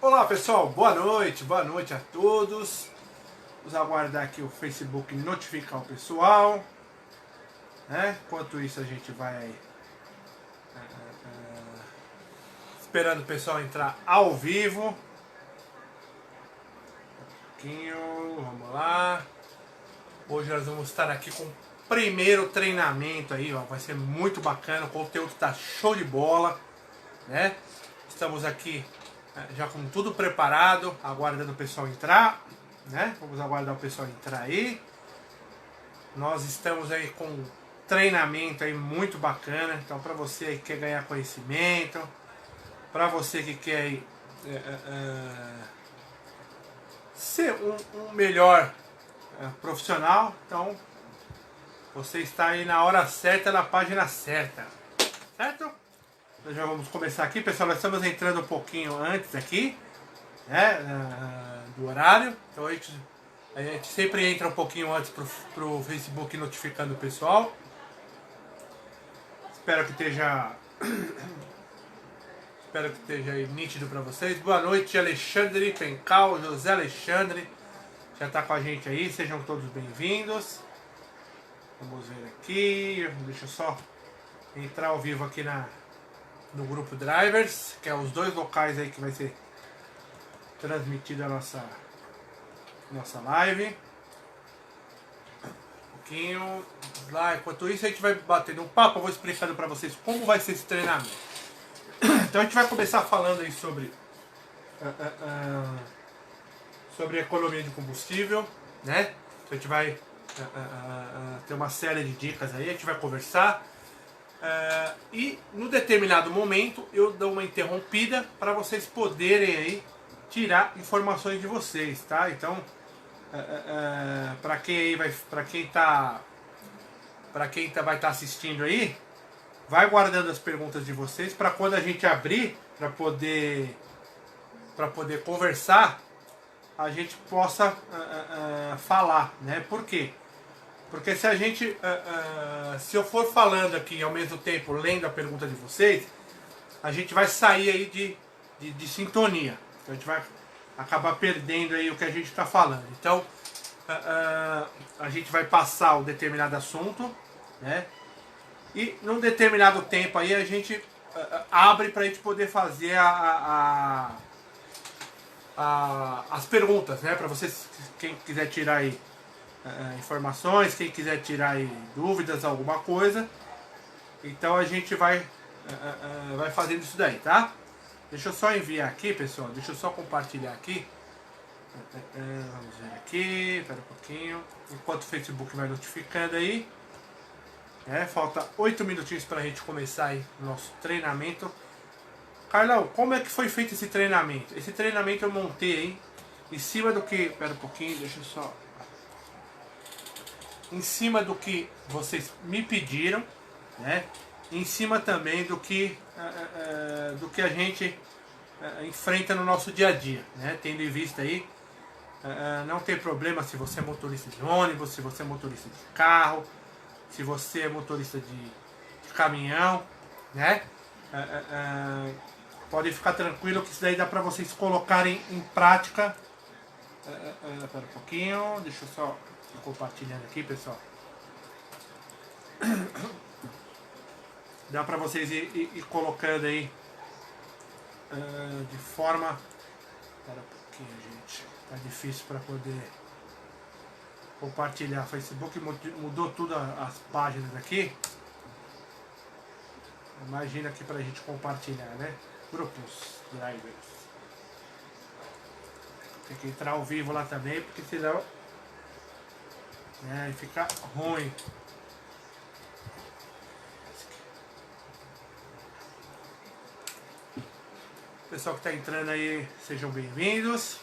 Olá pessoal, boa noite a todos. Vamos aguardar aqui o Facebook notificar o pessoal, né? Enquanto isso a gente vai esperando o pessoal entrar ao vivo. Um pouquinho, vamos lá. Hoje nós vamos estar aqui com o primeiro treinamento aí, ó. Vai ser muito bacana, o conteúdo tá show de bola, né? Estamos aqui já com tudo preparado, aguardando o pessoal entrar, né? Vamos aguardar o pessoal entrar aí. Nós estamos aí com um treinamento aí muito bacana, então para você aí que quer ganhar conhecimento, para você que quer aí, ser um melhor profissional, então você está aí na hora certa, na página certa, certo? Nós já vamos começar aqui, pessoal. Nós estamos entrando um pouquinho antes aqui, né, do horário. Então a gente sempre entra um pouquinho antes pro Facebook notificando o pessoal. Espero que esteja aí nítido para vocês. Boa noite, Alexandre Pencal, José Alexandre. Já está com a gente aí, sejam todos bem-vindos. Vamos ver aqui. Deixa eu só entrar ao vivo aqui no grupo Drivers, que é os dois locais aí que vai ser transmitida a nossa live. Um pouquinho lá, enquanto isso a gente vai batendo um papo, eu vou explicando para vocês como vai ser esse treinamento. Então a gente vai começar falando aí sobre economia de combustível, né? Então a gente vai ter uma série de dicas aí, a gente vai conversar. E no determinado momento eu dou uma interrompida para vocês poderem aí tirar informações de vocês, tá? Então, para quem vai estar assistindo aí, vai guardando as perguntas de vocês para quando a gente abrir para poder conversar, a gente possa falar, né? Por quê? Porque se a gente, se eu for falando aqui ao mesmo tempo, lendo a pergunta de vocês, a gente vai sair aí de sintonia. Então a gente vai acabar perdendo aí o que a gente está falando. Então a gente vai passar um determinado assunto, né? E num determinado tempo aí a gente abre para a gente poder fazer as perguntas, né? Para vocês, quem quiser tirar aí informações, quem quiser tirar aí dúvidas, alguma coisa, então a gente vai fazendo isso daí, tá? Deixa eu só enviar aqui, pessoal, deixa eu só compartilhar aqui. Vamos ver aqui, espera um pouquinho, enquanto o Facebook vai notificando aí. Falta 8 minutinhos para a gente começar aí o nosso treinamento. Carlão, como é que foi feito esse treinamento? Esse treinamento eu montei aí em cima do que, espera um pouquinho, deixa eu só... Em cima do que vocês me pediram, né? Em cima também do que a gente enfrenta no nosso dia a dia, né? Tendo em vista aí, não tem problema se você é motorista de ônibus, se você é motorista de carro, se você é motorista de caminhão, né? Pode ficar tranquilo que isso daí dá para vocês colocarem em prática. Espera um pouquinho, deixa eu só compartilhando aqui, pessoal. Dá para vocês ir colocando aí de forma... Espera um pouquinho, gente. Tá difícil para poder compartilhar. O Facebook mudou tudo as páginas aqui. Imagina aqui pra gente compartilhar, né? Grupos, drivers. Tem que entrar ao vivo lá também, porque senão fica ruim. Pessoal que está entrando aí, sejam bem-vindos.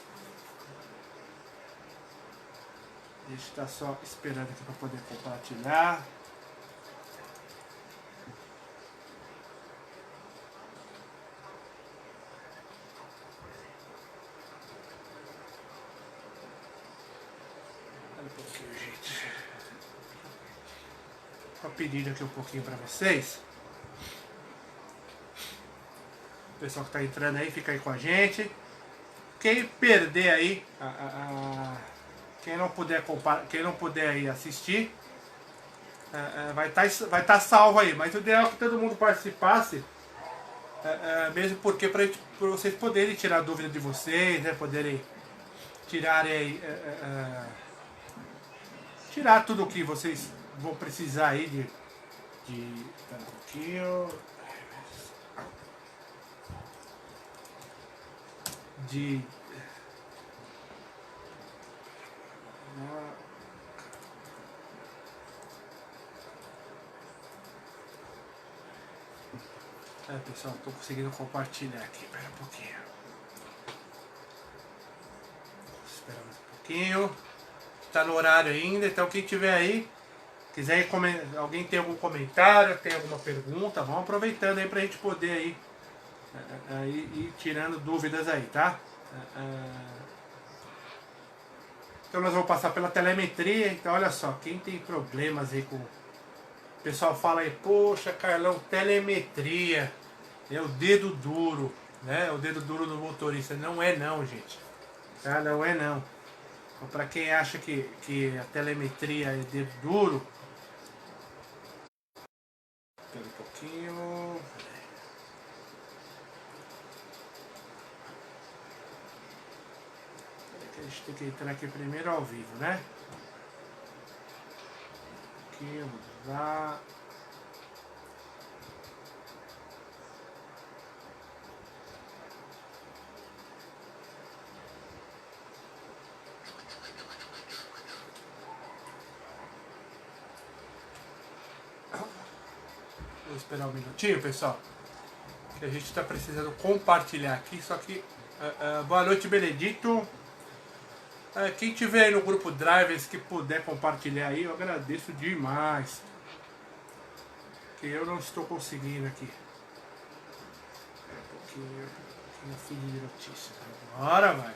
Deixa eu estar só esperando aqui para poder compartilhar. Olha um pouquinho, gente. Estou pedindo aqui um pouquinho para vocês. O pessoal que está entrando aí, fica aí com a gente. quem perder aí, quem não puder aí assistir, vai tá salvo aí. Mas o ideal é que todo mundo participasse, mesmo porque para vocês poderem tirar a dúvida de vocês, né? Poderem tirarem tirar tudo o que vocês vão precisar aí um pouquinho pessoal, tô conseguindo compartilhar aqui, espera um pouquinho. Espera mais um pouquinho. Tá no horário ainda, então quem tiver aí, quiser alguém tem algum comentário, tem alguma pergunta, vamos aproveitando aí pra gente poder aí ir tirando dúvidas aí, tá? Então nós vamos passar pela telemetria, então olha só, quem tem problemas aí com... O pessoal fala aí, poxa Carlão, telemetria, é o dedo duro, né? O dedo duro do motorista. Não é não, gente. Tá? Não é não. Então, para quem acha que a telemetria é dedo duro, espera um pouquinho. A gente tem que entrar aqui primeiro ao vivo, né? Aqui, vamos lá. Vou esperar um minutinho, pessoal, que a gente está precisando compartilhar aqui, só que... boa noite, Benedito. Quem tiver aí no grupo Drivers que puder compartilhar aí, eu agradeço demais. Que eu não estou conseguindo aqui. Um pouquinho filho de notícia. Agora vai.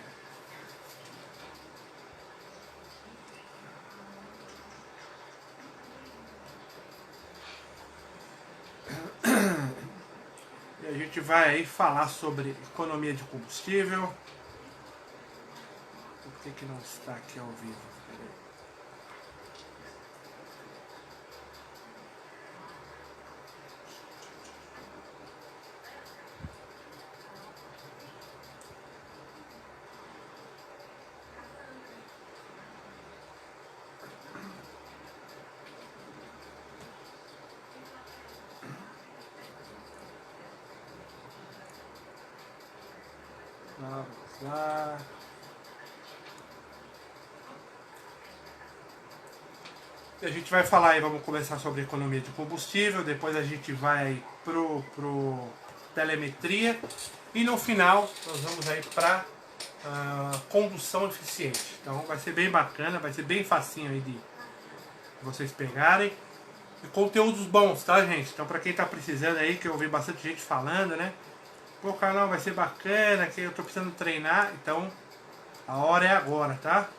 E a gente vai aí falar sobre economia de combustível. Por que não está aqui ao vivo? Peraí. Vamos lá. E a gente vai falar aí, vamos começar sobre economia de combustível, depois a gente vai pro telemetria e no final nós vamos aí para condução eficiente. Então vai ser bem bacana, vai ser bem facinho aí de vocês pegarem. E conteúdos bons, tá, gente? Então para quem tá precisando aí, que eu ouvi bastante gente falando, né? Pô, canal vai ser bacana, que eu tô precisando treinar, então a hora é agora, tá?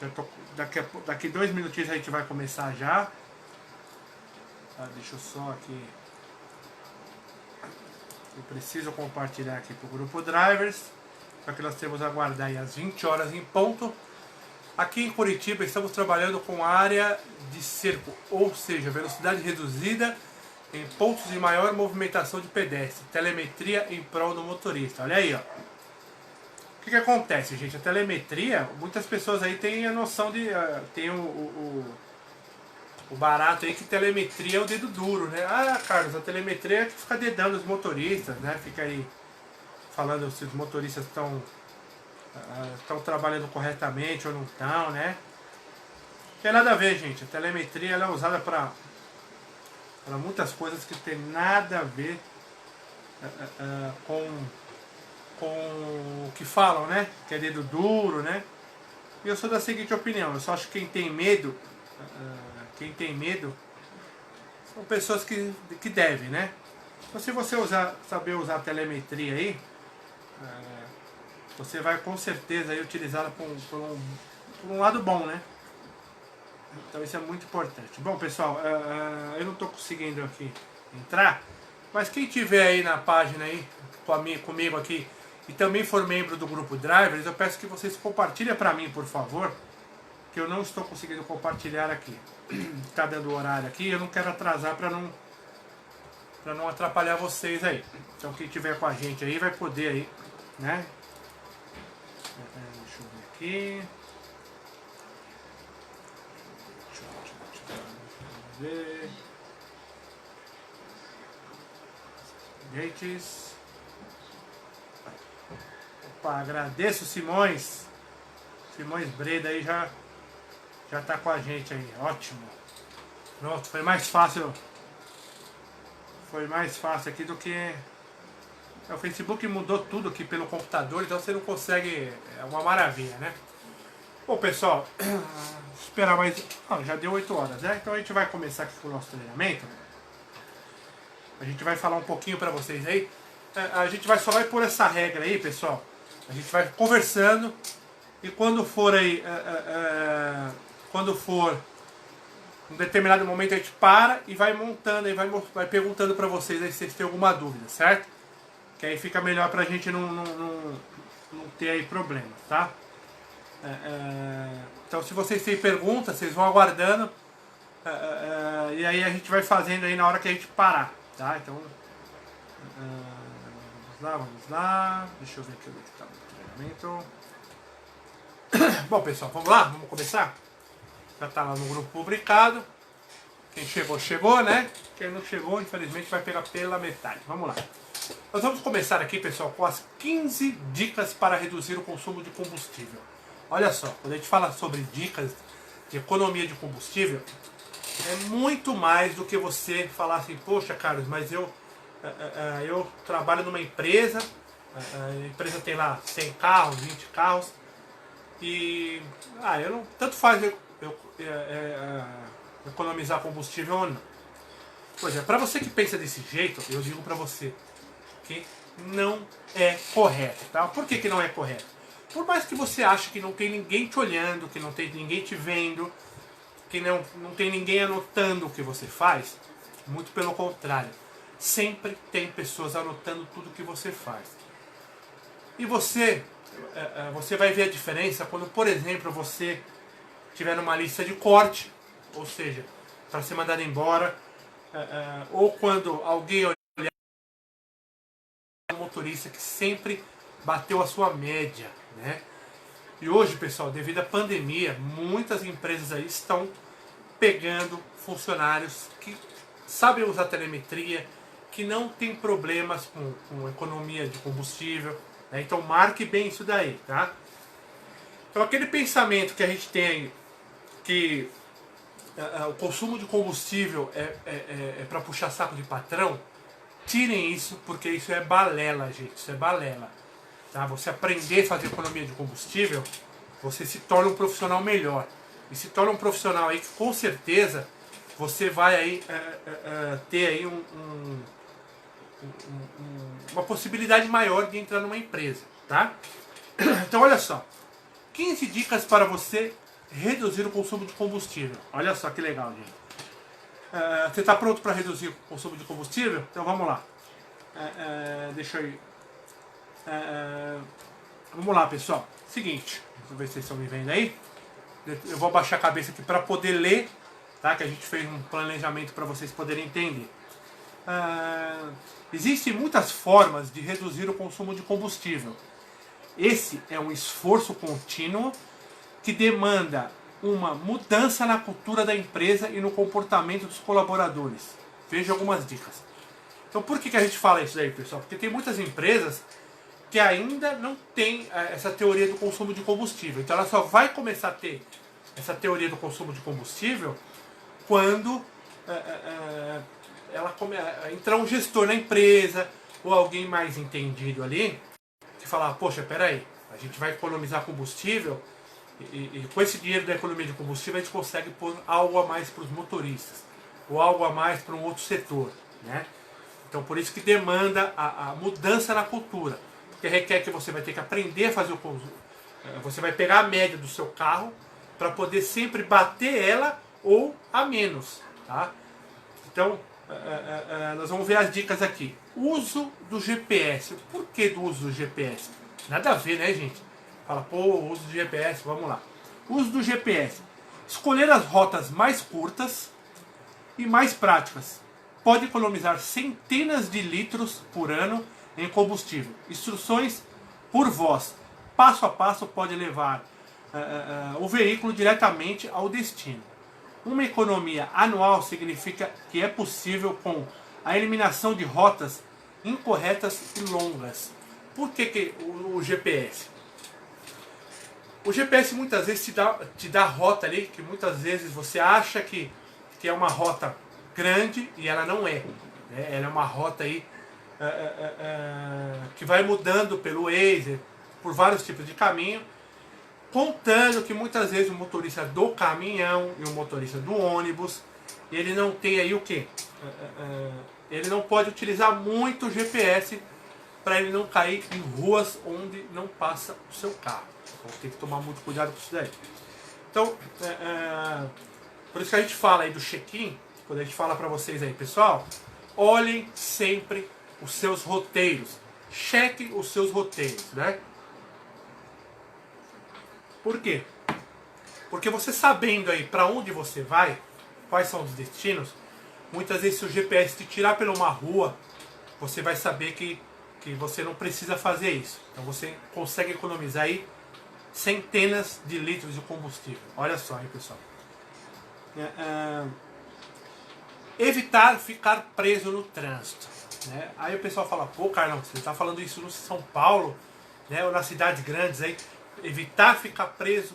Já tô, daqui 2 minutinhos a gente vai começar já. Deixa eu só aqui. Eu preciso compartilhar aqui pro grupo Drivers. Só que nós temos a aguardar aí às 20 horas em ponto. Aqui em Curitiba estamos trabalhando com área de cerco, ou seja, velocidade reduzida em pontos de maior movimentação de pedestre. Telemetria em prol do motorista. Olha aí, ó. O que acontece, gente? A telemetria, muitas pessoas aí têm a noção de... tem o barato aí que telemetria é o dedo duro, né? Ah, Carlos, a telemetria é que fica dedando os motoristas, né? Fica aí falando se os motoristas estão trabalhando corretamente ou não estão, né? Não tem nada a ver, gente. A telemetria ela é usada para muitas coisas que tem nada a ver com o que falam, né? Que é dedo duro, né? E eu sou da seguinte opinião, eu só acho que quem tem medo são pessoas que devem, né? Então se você saber usar a telemetria aí, você vai com certeza aí utilizá-la por um lado bom, né? Então isso é muito importante. Bom, pessoal, eu não estou conseguindo aqui entrar, mas quem tiver aí na página aí comigo aqui e também for membro do grupo Drivers, eu peço que vocês compartilhem para mim, por favor, que eu não estou conseguindo compartilhar aqui. Está dando o horário aqui, eu não quero atrasar para não atrapalhar vocês aí. Então quem tiver com a gente aí vai poder aí, né? Deixa eu ver aqui. Deixa eu ver. Gates. Opa, agradeço, Simões. Simões Breda aí já tá com a gente aí, ótimo. Pronto, foi mais fácil aqui do que... O Facebook mudou tudo aqui pelo computador, então você não consegue... É uma maravilha, né? Bom, pessoal, esperar mais... já deu 8 horas, né? Então a gente vai começar aqui com o nosso treinamento. A gente vai falar um pouquinho pra vocês aí. A gente só vai pôr essa regra aí, pessoal. A gente vai conversando e quando for aí... quando for um determinado momento a gente para e vai montando, e vai perguntando pra vocês aí se vocês têm alguma dúvida, certo? Que aí fica melhor pra gente não ter aí problemas, tá? Então se vocês têm perguntas, vocês vão aguardando e aí a gente vai fazendo aí na hora que a gente parar, tá? Então vamos lá, deixa eu ver aqui o que tá no treinamento. Bom, pessoal, vamos lá? Vamos começar? Já tá lá no grupo publicado. Quem chegou, chegou, né? Quem não chegou, infelizmente, vai pegar pela metade. Vamos lá. Nós vamos começar aqui, pessoal, com as 15 dicas para reduzir o consumo de combustível. Olha só, quando a gente fala sobre dicas de economia de combustível, é muito mais do que você falar assim, poxa, Carlos, mas eu trabalho numa empresa, a empresa tem lá 100 carros, 20 carros, e eu não, tanto faz economizar combustível ou não. Pois é, para você que pensa desse jeito, eu digo para você que não é correto, tá? Por que não é correto? Por mais que você ache que não tem ninguém te olhando, que não tem ninguém te vendo, que não tem ninguém anotando o que você faz, muito pelo contrário, sempre tem pessoas anotando tudo que você faz. E você vai ver a diferença quando, por exemplo, você tiver numa lista de corte, ou seja, para ser mandado embora, ou quando alguém olhar um motorista que sempre bateu a sua média, né? E hoje, pessoal, devido à pandemia, muitas empresas aí estão pegando funcionários que sabem usar telemetria, que não tem problemas com economia de combustível, né? Então marque bem isso daí, tá? Então aquele pensamento que a gente tem que o consumo de combustível é para puxar saco de patrão, tirem isso, porque isso é balela, gente, isso é balela. Tá? Você aprender a fazer economia de combustível, você se torna um profissional melhor. E se torna um profissional aí que com certeza você vai aí ter aí uma possibilidade maior de entrar numa empresa, tá? Então olha só, 15 dicas para você reduzir o consumo de combustível. Olha só que legal, gente. Você está pronto para reduzir o consumo de combustível? Então vamos lá. Deixa eu ir. Vamos lá, pessoal. Seguinte, vamos ver se vocês estão me vendo aí. Eu vou abaixar a cabeça aqui para poder ler, tá? Que a gente fez um planejamento para vocês poderem entender. Existem muitas formas de reduzir o consumo de combustível. Esse é um esforço contínuo que demanda uma mudança na cultura da empresa e no comportamento dos colaboradores. Veja algumas dicas. Então por que a gente fala isso aí, pessoal? Porque tem muitas empresas que ainda não tem essa teoria do consumo de combustível. Então ela só vai começar a ter essa teoria do consumo de combustível quando entrar um gestor na empresa ou alguém mais entendido ali que falar, poxa, peraí, a gente vai economizar combustível e com esse dinheiro da economia de combustível a gente consegue pôr algo a mais para os motoristas ou algo a mais para um outro setor, né? Então por isso que demanda a mudança na cultura, porque requer que você vai ter que aprender a fazer o consumo. Você vai pegar a média do seu carro para poder sempre bater ela ou a menos, tá? Então nós vamos ver as dicas aqui. Uso do GPS. Por que do uso do GPS? Nada a ver, né, gente? Fala, pô, uso do GPS, vamos lá. Uso do GPS. Escolher as rotas mais curtas e mais práticas. Pode economizar centenas de litros por ano em combustível. Instruções por voz. Passo a passo pode levar o veículo diretamente ao destino. Uma economia anual significa que é possível com a eliminação de rotas incorretas e longas. Por que o GPS? O GPS muitas vezes te dá rota ali, que muitas vezes você acha que é uma rota grande e ela não é. Né? Ela é uma rota aí que vai mudando pelo Waze, por vários tipos de caminho, contando que muitas vezes o motorista do caminhão e o motorista do ônibus, ele não tem aí o quê? Ele não pode utilizar muito o GPS para ele não cair em ruas onde não passa o seu carro. Então tem que tomar muito cuidado com isso daí. Então, por isso que a gente fala aí do check-in, quando a gente fala para vocês aí, pessoal, olhem sempre os seus roteiros. Chequem os seus roteiros, né? Por quê? Porque você sabendo aí para onde você vai, quais são os destinos, muitas vezes se o GPS te tirar pela uma rua, você vai saber que você não precisa fazer isso. Então você consegue economizar aí centenas de litros de combustível. Olha só aí, pessoal. Evitar ficar preso no trânsito. Né? Aí o pessoal fala, pô, Carlão, você está falando isso no São Paulo, né, ou nas cidades grandes aí. Evitar ficar preso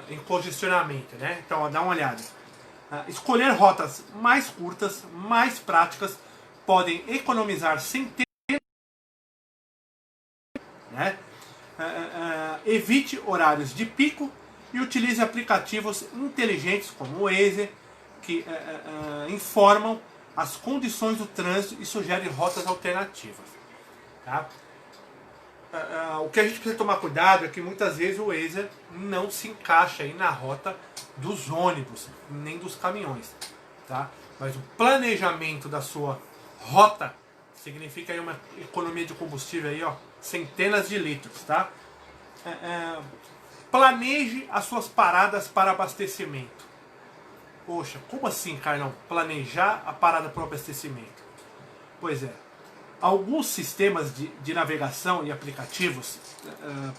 em congestionamento, né? Então, ó, dá uma olhada. Escolher rotas mais curtas, mais práticas, podem economizar centenas, né? Evite horários de pico e utilize aplicativos inteligentes como o Waze, que informam as condições do trânsito e sugerem rotas alternativas. Tá? O que a gente precisa tomar cuidado é que muitas vezes o Waze não se encaixa aí na rota dos ônibus, nem dos caminhões. Tá? Mas o planejamento da sua rota significa aí uma economia de combustível aí, ó, centenas de litros. Tá? Planeje as suas paradas para abastecimento. Poxa, como assim, Carlão? Planejar a parada para o abastecimento? Pois é. Alguns sistemas de navegação e aplicativos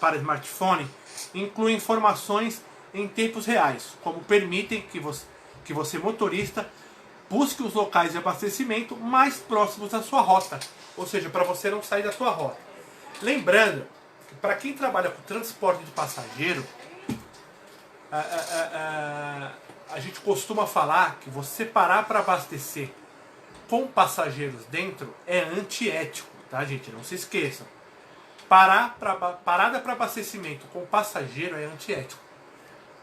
para smartphone incluem informações em tempos reais, como permitem que você motorista, busque os locais de abastecimento mais próximos da sua rota, ou seja, para você não sair da sua rota. Lembrando que para quem trabalha com transporte de passageiro, a gente costuma falar que você parar para abastecer com passageiros dentro é antiético, tá, gente? Não se esqueçam. Parada para abastecimento com passageiro é antiético.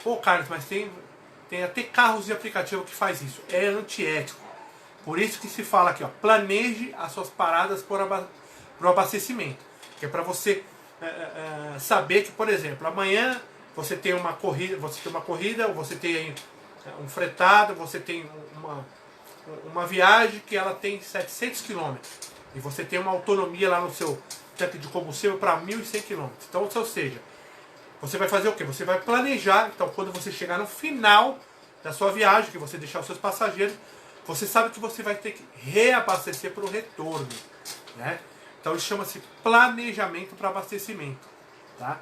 Pô, Carlos, mas tem até carros de aplicativo que faz isso. É antiético. Por isso que se fala aqui, ó, planeje as suas paradas para o abastecimento. Que é para você saber que, por exemplo, amanhã você tem uma corrida, ou você tem aí um fretado, você tem uma viagem que ela tem 700 km e você tem uma autonomia lá no seu tanque de combustível para 1.100 km. Então, ou seja, você vai fazer o quê? Você vai planejar. Então, quando você chegar no final da sua viagem, que você deixar os seus passageiros, você sabe que você vai ter que reabastecer para o retorno, né? Então, isso chama-se planejamento para abastecimento, tá?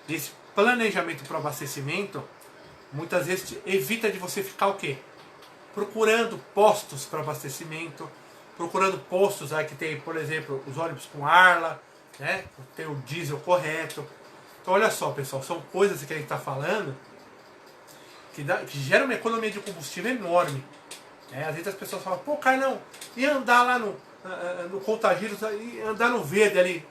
Esse planejamento para abastecimento muitas vezes evita de você ficar o quê? Procurando postos para abastecimento, procurando postos aí que tem, por exemplo, os ônibus com Arla, né? Tem o diesel correto. Então olha só, pessoal, são coisas que a gente está falando que geram uma economia de combustível enorme. Às vezes as pessoas falam, pô, Carlão, e andar lá no Contagiro, e andar no verde ali,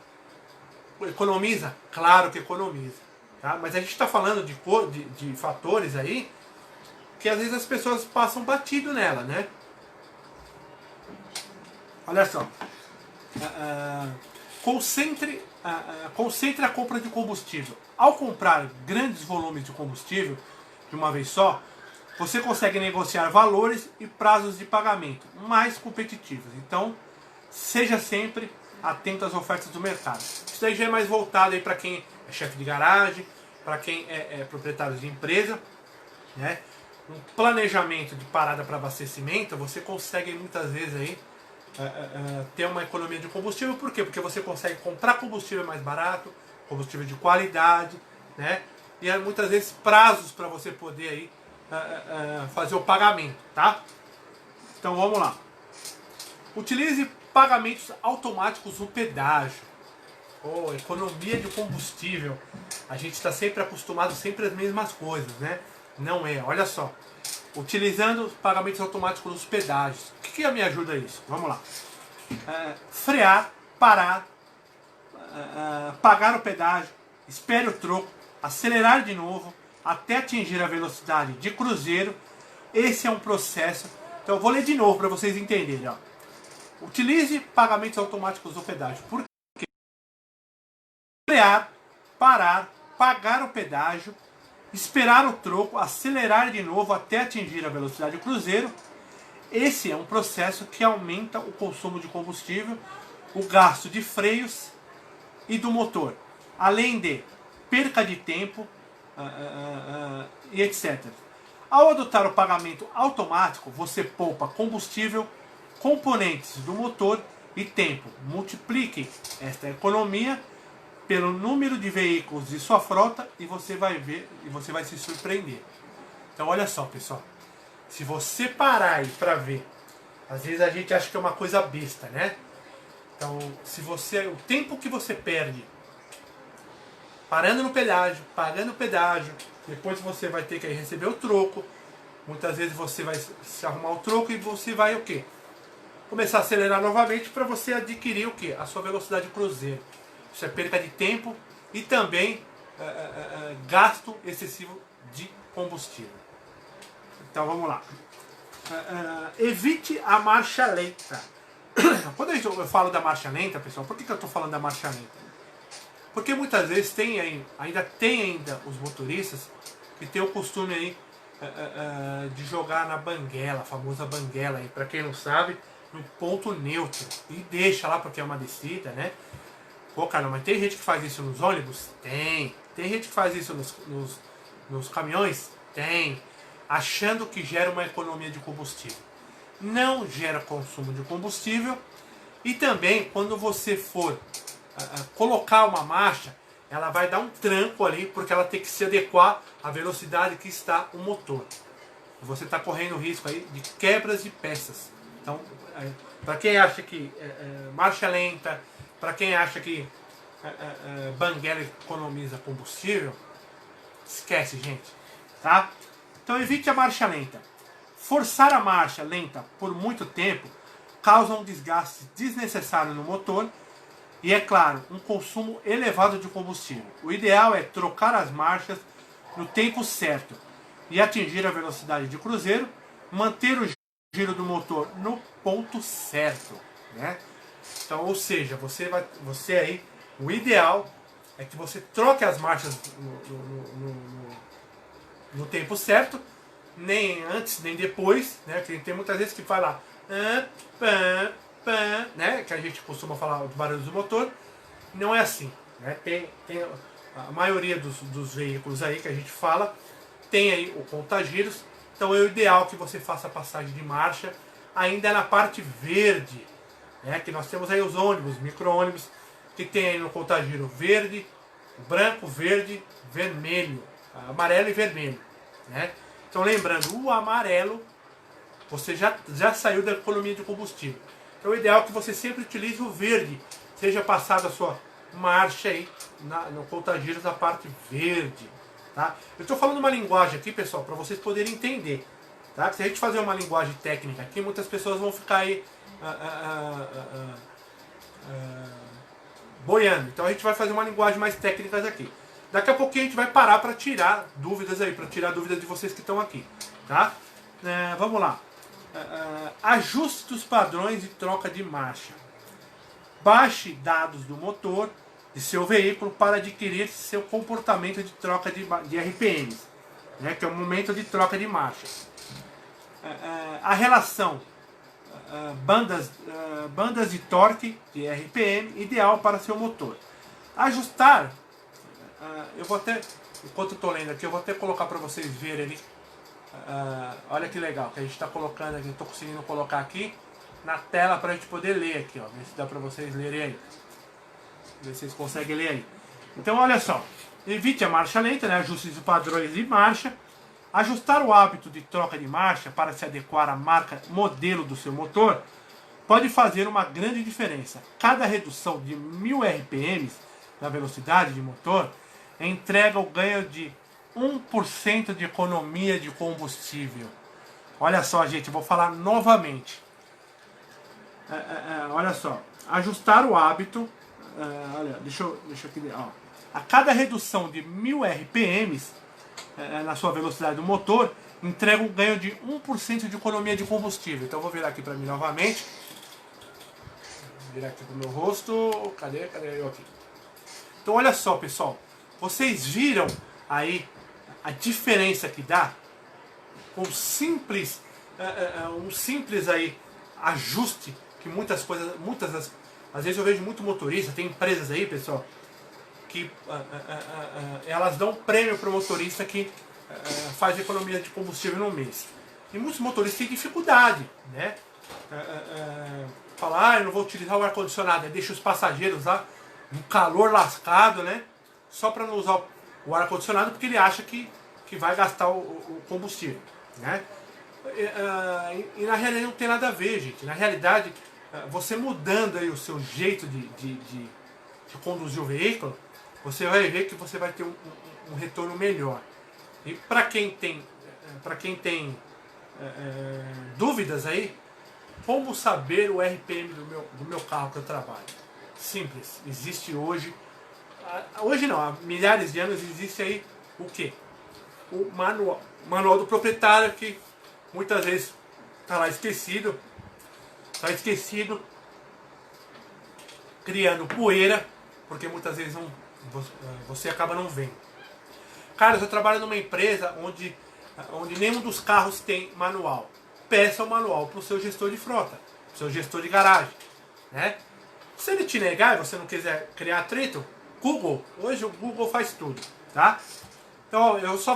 economiza? Claro que economiza. Tá? Mas a gente está falando de fatores aí que às vezes as pessoas passam batido nela, né? Olha só. Concentre a compra de combustível. Ao comprar grandes volumes de combustível de uma vez só, você consegue negociar valores e prazos de pagamento mais competitivos. Então, seja sempre atento às ofertas do mercado. Isso daí já é mais voltado para quem é chefe de garagem, para quem é proprietário de empresa, né? Um planejamento de parada para abastecimento, você consegue muitas vezes aí ter uma economia de combustível. Por quê? Porque você consegue comprar combustível mais barato, combustível de qualidade, né? E muitas vezes prazos para você poder aí fazer o pagamento, tá? Então vamos lá. Utilize pagamentos automáticos no pedágio. Economia de combustível. A gente está sempre acostumado sempre às mesmas coisas, né? Não é, olha só. Utilizando pagamentos automáticos nos pedágios. O que me ajuda isso? Vamos lá. Frear, parar, pagar o pedágio, espere o troco, acelerar de novo, até atingir a velocidade de cruzeiro. Esse é um processo. Então eu vou ler de novo para vocês entenderem. Ó. Utilize pagamentos automáticos no pedágio. Por quê? Frear, parar, pagar o pedágio, esperar o troco, acelerar de novo até atingir a velocidade de cruzeiro. Esse é um processo que aumenta o consumo de combustível, o gasto de freios e do motor, além de perca de tempo e etc. Ao adotar o pagamento automático, você poupa combustível, componentes do motor e tempo. Multiplique esta economia pelo número de veículos de sua frota e você vai ver e você vai se surpreender. Então olha só, pessoal, se você parar aí para ver, às vezes a gente acha que é uma coisa besta, né? Então, o tempo que você perde parando no pedágio, pagando o pedágio, depois você vai ter que receber o troco. Muitas vezes você vai se arrumar o troco e você vai o quê? Começar a acelerar novamente para você adquirir o quê? A sua velocidade cruzeiro. Isso é perca de tempo e também gasto excessivo de combustível. Então vamos lá. Evite a marcha lenta. Quando eu falo da marcha lenta, pessoal, por que eu estou falando da marcha lenta? Porque muitas vezes ainda tem os motoristas que tem o costume aí de jogar na banguela, a famosa banguela aí, para quem não sabe, no ponto neutro. E deixa lá porque é uma descida, né? Pô, cara, mas tem gente que faz isso nos ônibus? Tem. Tem gente que faz isso nos caminhões? Tem. Achando que gera uma economia de combustível. Não gera consumo de combustível. E também, quando você for colocar uma marcha, ela vai dar um tranco ali, porque ela tem que se adequar à velocidade que está o motor. Você está correndo risco aí de quebras de peças. Então, para quem acha que marcha lenta, para quem acha que banguela economiza combustível, esquece, gente. Tá? Então evite a marcha lenta. Forçar a marcha lenta por muito tempo causa um desgaste desnecessário no motor e, é claro, um consumo elevado de combustível. O ideal é trocar as marchas no tempo certo e atingir a velocidade de cruzeiro, manter o giro do motor no ponto certo, né? Então, ou seja, você aí, o ideal é que você troque as marchas no tempo certo, nem antes nem depois, né? Que tem muitas vezes que fala né? Que a gente costuma falar do barulho do motor. Não é assim, né? Tem a maioria dos veículos aí que a gente fala tem aí o contagiros. Então é o ideal que você faça a passagem de marcha ainda na parte verde, né? Que nós temos aí os ônibus, micro-ônibus, que tem aí no contagiro verde, branco, verde, vermelho, amarelo e vermelho, né? Então lembrando, o amarelo você já saiu da economia de combustível. Então o ideal é que você sempre utilize o verde, seja passada a sua marcha aí no contagiros da parte verde, tá? Eu estou falando uma linguagem aqui, pessoal, para vocês poderem entender, tá? Se a gente fazer uma linguagem técnica aqui, muitas pessoas vão ficar aí boiando. Então a gente vai fazer uma linguagem mais técnica aqui. Daqui a pouquinho a gente vai parar para tirar dúvidas aí, para tirar dúvidas de vocês que estão aqui, tá? Vamos lá. Ajuste dos padrões de troca de marcha. Baixe dados do motor de seu veículo para adquirir seu comportamento de troca de RPMs, né, que é o momento de troca de marcha. A relação bandas de torque, de RPM, ideal para seu motor. Ajustar, eu vou até, enquanto eu estou lendo aqui, eu vou até colocar para vocês verem ali. Olha que legal, que a gente está colocando aqui, estou conseguindo colocar aqui na tela para a gente poder ler aqui, ó, ver se dá para vocês lerem aí. Ver se vocês conseguem ler aí. Então olha só, evite a marcha lenta, né? Ajuste os padrões de marcha. Ajustar o hábito de troca de marcha para se adequar à marca modelo do seu motor pode fazer uma grande diferença. Cada redução de 1000 RPM na velocidade de motor entrega o ganho de 1% de economia de combustível. Olha só, gente, eu vou falar novamente. Olha só, ajustar o hábito. Olha, deixa eu aqui ver. Ó. A cada redução de 1000 RPM na sua velocidade do motor, entrega um ganho de 1% de economia de combustível. Então eu vou virar aqui para mim novamente. Vou virar aqui para o meu rosto. Cadê eu aqui? Então olha só, pessoal. Vocês viram aí a diferença que dá com um simples aí ajuste que às vezes eu vejo muito motorista, tem empresas aí, pessoal, que elas dão prêmio para o motorista que faz economia de combustível no mês. E muitos motoristas têm dificuldade, né? Falar, eu não vou utilizar o ar-condicionado, deixa os passageiros lá no calor lascado, né? Só para não usar o ar-condicionado, porque ele acha que vai gastar o combustível, né? E na realidade não tem nada a ver, gente. Na realidade, você mudando aí o seu jeito de conduzir o veículo, você vai ver que você vai ter um retorno melhor. E para quem tem dúvidas aí, como saber o RPM do meu carro que eu trabalho? Simples. Existe hoje não, há milhares de anos existe aí o quê? O manual do proprietário, que muitas vezes está lá esquecido, criando poeira, porque muitas vezes você acaba não vendo. Cara, eu trabalho numa empresa onde nenhum dos carros tem manual. Peça o manual para o seu gestor de frota, pro seu gestor de garagem, né? Se ele te negar e você não quiser criar atrito, hoje o Google faz tudo, tá? Então eu só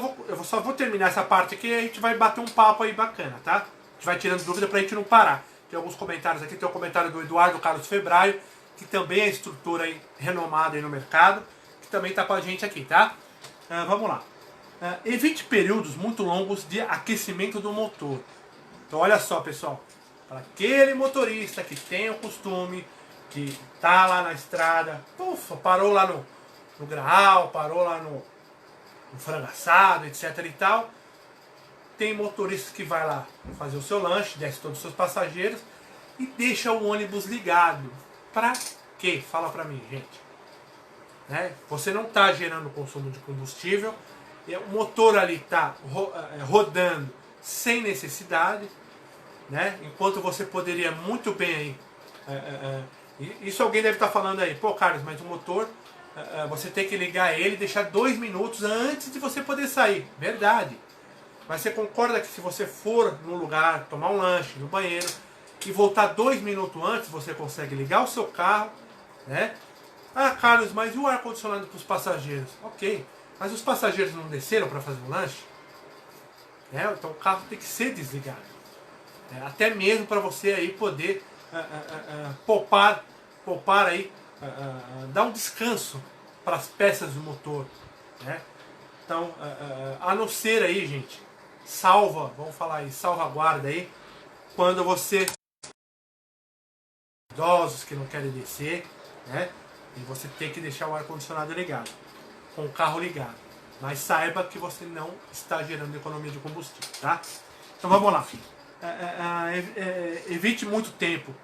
vou terminar essa parte aqui e a gente vai bater um papo aí bacana, tá? A gente vai tirando dúvida pra gente não parar. Tem alguns comentários aqui, tem o comentário do Eduardo Carlos Febraio, que também é instrutor aí, renomado aí no mercado, que também tá com a gente aqui, tá? Vamos lá. Evite períodos muito longos de aquecimento do motor. Então olha só, pessoal, para aquele motorista que tem o costume, que tá lá na estrada, parou lá no Graal, parou lá no frango assado, etc e tal. Tem motorista que vai lá fazer o seu lanche, desce todos os seus passageiros e deixa o ônibus ligado. Pra quê? Fala pra mim, gente. Né? Você não está gerando consumo de combustível, o motor ali está rodando sem necessidade, né? Enquanto você poderia muito bem aí, isso alguém deve estar falando aí, pô Carlos, mas o motor você tem que ligar ele e deixar 2 minutos antes de você poder sair. Verdade. Mas você concorda que se você for num lugar, tomar um lanche, no banheiro, e voltar 2 minutos antes, você consegue ligar o seu carro, né? Ah, Carlos, mas e o ar-condicionado para os passageiros? Ok, mas os passageiros não desceram para fazer um lanche? Então o carro tem que ser desligado. Até mesmo para você aí poder poupar aí, dar um descanso para as peças do motor, né? Então, a não ser aí, gente, vamos falar aí, salvaguarda aí, quando você idosos que não querem descer, né? E você tem que deixar o ar-condicionado ligado, com o carro ligado. Mas saiba que você não está gerando economia de combustível, tá? Então vamos lá, filho. Evite muito tempo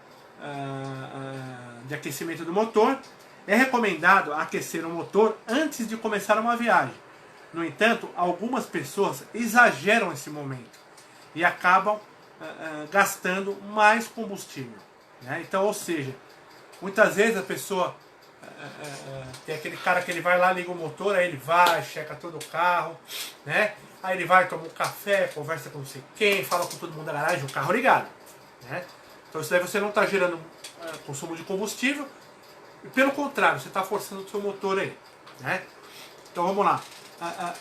de aquecimento do motor. É recomendado aquecer o motor antes de começar uma viagem. No entanto, algumas pessoas exageram esse momento e acabam gastando mais combustível, né? Então, ou seja, muitas vezes a pessoa tem aquele cara que ele vai lá, liga o motor, aí ele vai, checa todo o carro, né? Aí ele vai, toma um café, conversa com não sei quem, fala com todo mundo da garagem, o carro ligado, né? Então isso daí você não está gerando consumo de combustível, e pelo contrário, você está forçando o seu motor aí, né? Então vamos lá.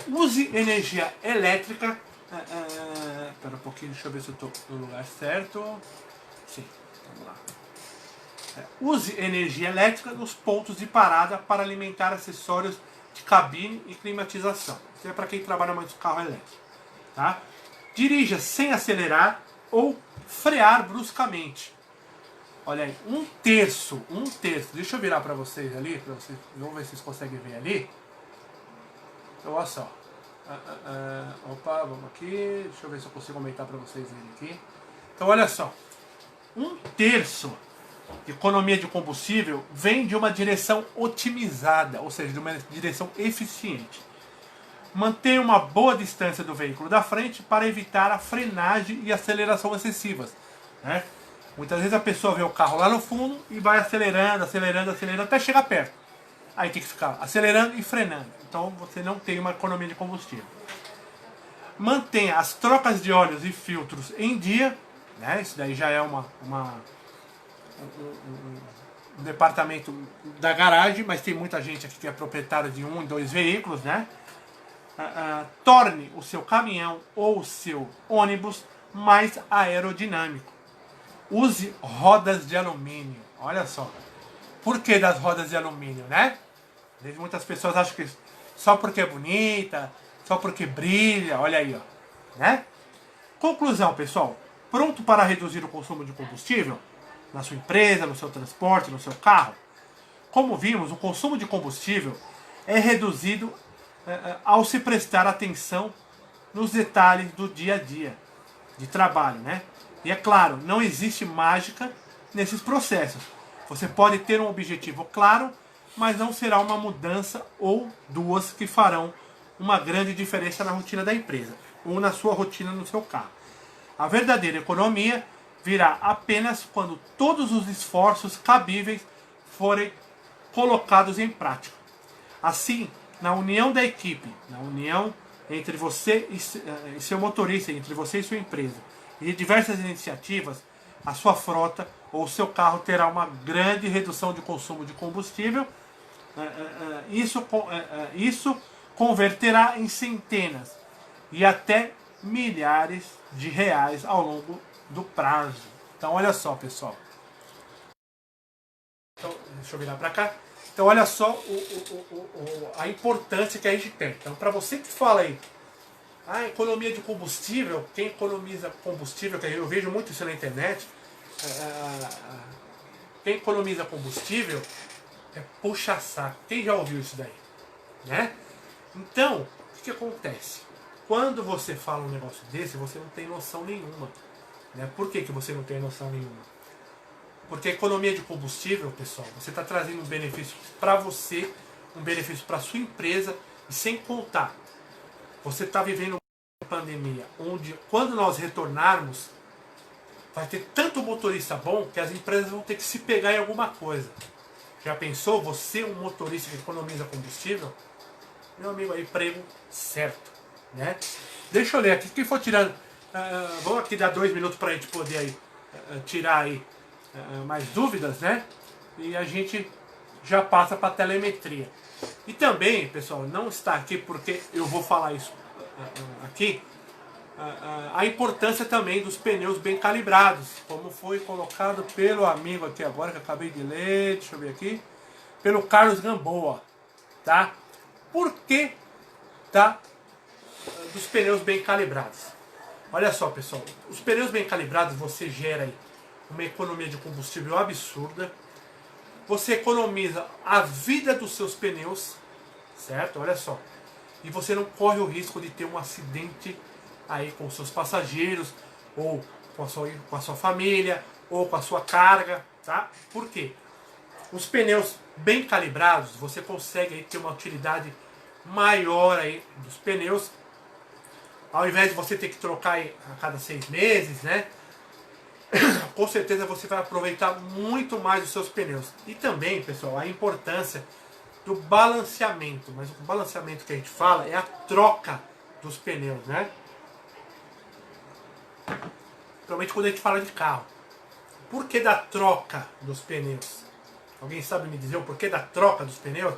Use energia elétrica. Espera um pouquinho, deixa eu ver se eu estou no lugar certo. Sim, vamos lá. Use energia elétrica nos pontos de parada para alimentar acessórios de cabine e climatização. Isso é para quem trabalha mais com carro elétrico. Tá? Dirija sem acelerar ou frear bruscamente. Olha aí, um terço. Deixa eu virar para vocês ali, para vocês, vamos ver se vocês conseguem ver ali. Então, olha só. Opa, vamos aqui. Deixa eu ver se eu consigo aumentar para vocês verem aqui. Então, olha só. Um terço de economia de combustível vem de uma direção otimizada, ou seja, de uma direção eficiente. Mantenha uma boa distância do veículo da frente para evitar a frenagem e aceleração excessivas, né? Muitas vezes a pessoa vê o carro lá no fundo e vai acelerando até chegar perto. Aí tem que ficar acelerando e frenando. Então você não tem uma economia de combustível. Mantenha as trocas de óleos e filtros em dia, né? Isso daí já é um departamento da garagem, mas tem muita gente aqui que é proprietário de 1 e 2 veículos, né? Torne o seu caminhão ou o seu ônibus mais aerodinâmico. Use rodas de alumínio. Olha só. Por que das rodas de alumínio, né? Muitas pessoas acham que só porque é bonita, só porque brilha, olha aí, ó, né? Conclusão, pessoal. Pronto para reduzir o consumo de combustível? Na sua empresa, no seu transporte, no seu carro? Como vimos, o consumo de combustível é reduzido ao se prestar atenção nos detalhes do dia a dia de trabalho, né? E é claro, não existe mágica nesses processos. Você pode ter um objetivo claro, mas não será uma mudança ou duas que farão uma grande diferença na rotina da empresa ou na sua rotina no seu carro. A verdadeira economia virá apenas quando todos os esforços cabíveis forem colocados em prática. Assim, na união da equipe, na união entre você e seu motorista, entre você e sua empresa, e de diversas iniciativas, a sua frota ou seu carro terá uma grande redução de consumo de combustível. Isso converterá em centenas e até milhares de reais ao longo do prazo. Então, olha só, pessoal. Então, deixa eu virar para cá. Então, olha só a importância que a gente tem. Então, para você que fala aí, economia de combustível, quem economiza combustível, que eu vejo muito isso na internet, quem economiza combustível é puxa-saco. Quem já ouviu isso daí? Né? Então, o que acontece? Quando você fala um negócio desse, você não tem noção nenhuma. Né? Por que você não tem noção nenhuma? Porque a economia de combustível, pessoal, você está trazendo um benefício para você, um benefício para sua empresa, e sem contar, você está vivendo uma pandemia, onde quando nós retornarmos, vai ter tanto motorista bom que as empresas vão ter que se pegar em alguma coisa. Já pensou? Você, um motorista que economiza combustível? Meu amigo, aí emprego certo, né? Deixa eu ler aqui, quem for tirando, vamos aqui dar 2 minutos para a gente poder aí, tirar aí mais dúvidas, né? E a gente já passa para a telemetria. E também, pessoal, não está aqui porque eu vou falar isso aqui, a importância também dos pneus bem calibrados, como foi colocado pelo amigo aqui agora, que eu acabei de ler, deixa eu ver aqui, pelo Carlos Gamboa, tá? Por que dos pneus bem calibrados? Olha só, pessoal, os pneus bem calibrados, você gera aí uma economia de combustível absurda, você economiza a vida dos seus pneus, certo? Olha só, e você não corre o risco de ter um acidente aí com seus passageiros, ou com a sua família, ou com a sua carga, tá? Por quê? Os pneus bem calibrados, você consegue aí ter uma utilidade maior aí dos pneus, ao invés de você ter que trocar aí a cada 6 meses, né? Com certeza você vai aproveitar muito mais os seus pneus. E também, pessoal, a importância do balanceamento. Mas o balanceamento que a gente fala é a troca dos pneus, né? Principalmente quando a gente fala de carro. porquê da troca dos pneus? Alguém sabe me dizer o porquê da troca dos pneus?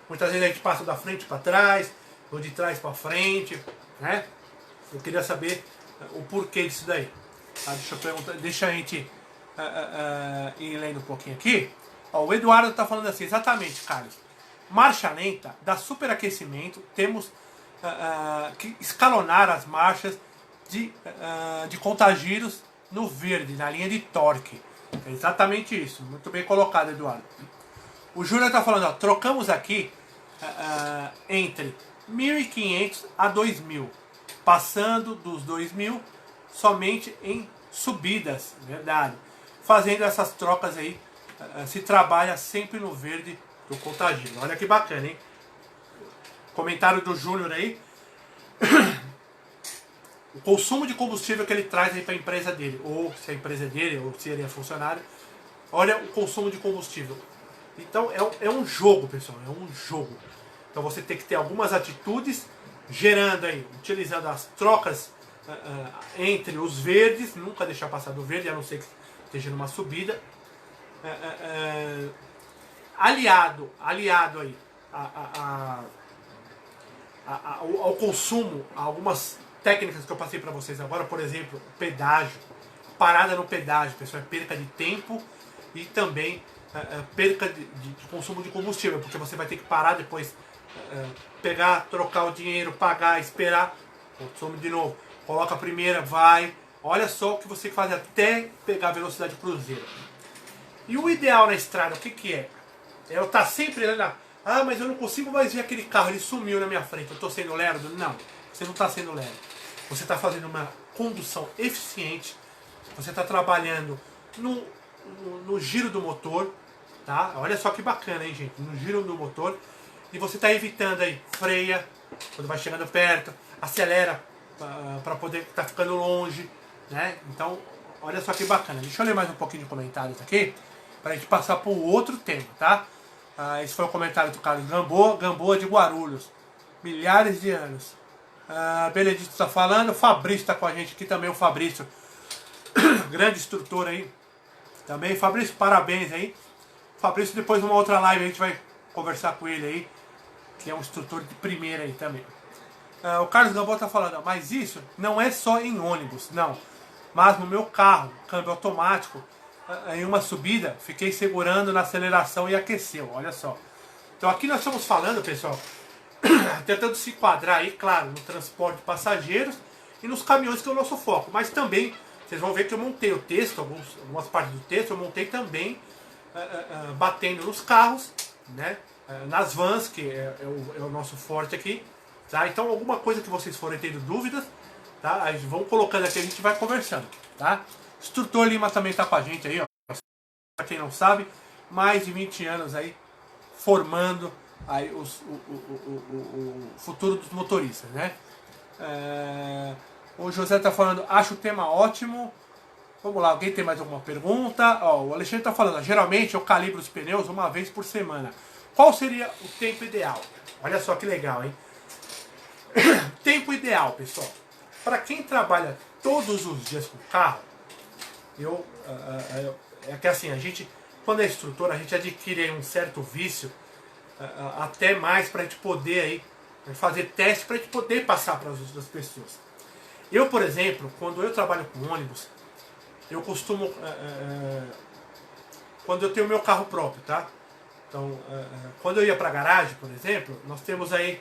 Muitas vezes a gente passa da frente para trás, ou de trás para frente, né? Eu queria saber o porquê disso daí. Tá? Deixa a gente ir lendo um pouquinho aqui. Ó, o Eduardo está falando assim, exatamente, Carlos. Marcha lenta, dá superaquecimento, temos que escalonar as marchas de contagiros no verde, na linha de torque. É exatamente isso, muito bem colocado, Eduardo. O Júlio está falando, ó, trocamos aqui entre 1.500 a 2.000, passando dos 2.000 somente em subidas, verdade. Fazendo essas trocas aí, se trabalha sempre no verde do contagiro. Olha que bacana, hein? Comentário do Júnior aí. O consumo de combustível que ele traz aí para a empresa dele, ou se a empresa é dele, ou se ele é funcionário. Olha o consumo de combustível. Então é um jogo, pessoal, é um jogo. Então você tem que ter algumas atitudes, gerando aí, utilizando as trocas entre os verdes, nunca deixar passar do verde, a não ser que esteja numa subida. Aliado aí ao consumo, a algumas técnicas que eu passei para vocês agora, por exemplo, pedágio, parada no pedágio, pessoal, é perca de tempo e também perca de consumo de combustível, porque você vai ter que parar depois, pegar, trocar o dinheiro, pagar, esperar, consome de novo, coloca a primeira, vai, olha só o que você faz até pegar a velocidade cruzeiro. E o ideal na estrada, o que é? Eu estar sempre lá, mas eu não consigo mais ver aquele carro, ele sumiu na minha frente, eu estou sendo lerdo? Não, você não está sendo lerdo. Você está fazendo uma condução eficiente, você está trabalhando no giro do motor, tá? Olha só que bacana, hein, gente? No giro do motor. E você está evitando aí, freia, quando vai chegando perto, acelera para poder estar ficando longe, né? Então, olha só que bacana. Deixa eu ler mais um pouquinho de comentários aqui, para a gente passar para o outro tema, tá? Esse foi o comentário do Carlos Gamboa de Guarulhos. Milhares de anos. Benedito está falando, o Fabrício está com a gente aqui também, o Fabrício, grande instrutor aí, também, Fabrício, parabéns aí, Fabrício, depois numa outra live a gente vai conversar com ele aí, que é um instrutor de primeira aí também. O Carlos Gamboa está falando, mas isso não é só em ônibus, não, mas no meu carro, câmbio automático, em uma subida, fiquei segurando na aceleração e aqueceu, olha só. Então aqui nós estamos falando, pessoal, tentando se enquadrar aí, claro, no transporte de passageiros e nos caminhões, que é o nosso foco. Mas também, vocês vão ver que eu montei o texto, algumas partes do texto, eu montei também batendo nos carros, né, nas vans, que é o nosso forte aqui. Tá? Então, alguma coisa que vocês forem tendo dúvidas, tá? Aí vão colocando aqui, a gente vai conversando. Tá? Instrutor Lima também está com a gente aí, ó. Pra quem não sabe, mais de 20 anos aí formando aí o futuro dos motoristas, né? O José está falando, acho o tema ótimo. Vamos lá, alguém tem mais alguma pergunta? O Alexandre está falando, geralmente eu calibro os pneus uma vez por semana. Qual seria o tempo ideal? Olha só que legal, hein? Tempo ideal, pessoal. Para quem trabalha todos os dias com carro, é que assim, a gente, quando é instrutor, a gente adquire um certo vício, até mais para a gente poder aí fazer teste, para a gente poder passar para as outras pessoas. Eu, por exemplo, quando eu trabalho com ônibus, eu costumo, quando eu tenho meu carro próprio, tá? Então, quando eu ia para a garagem, por exemplo, nós temos aí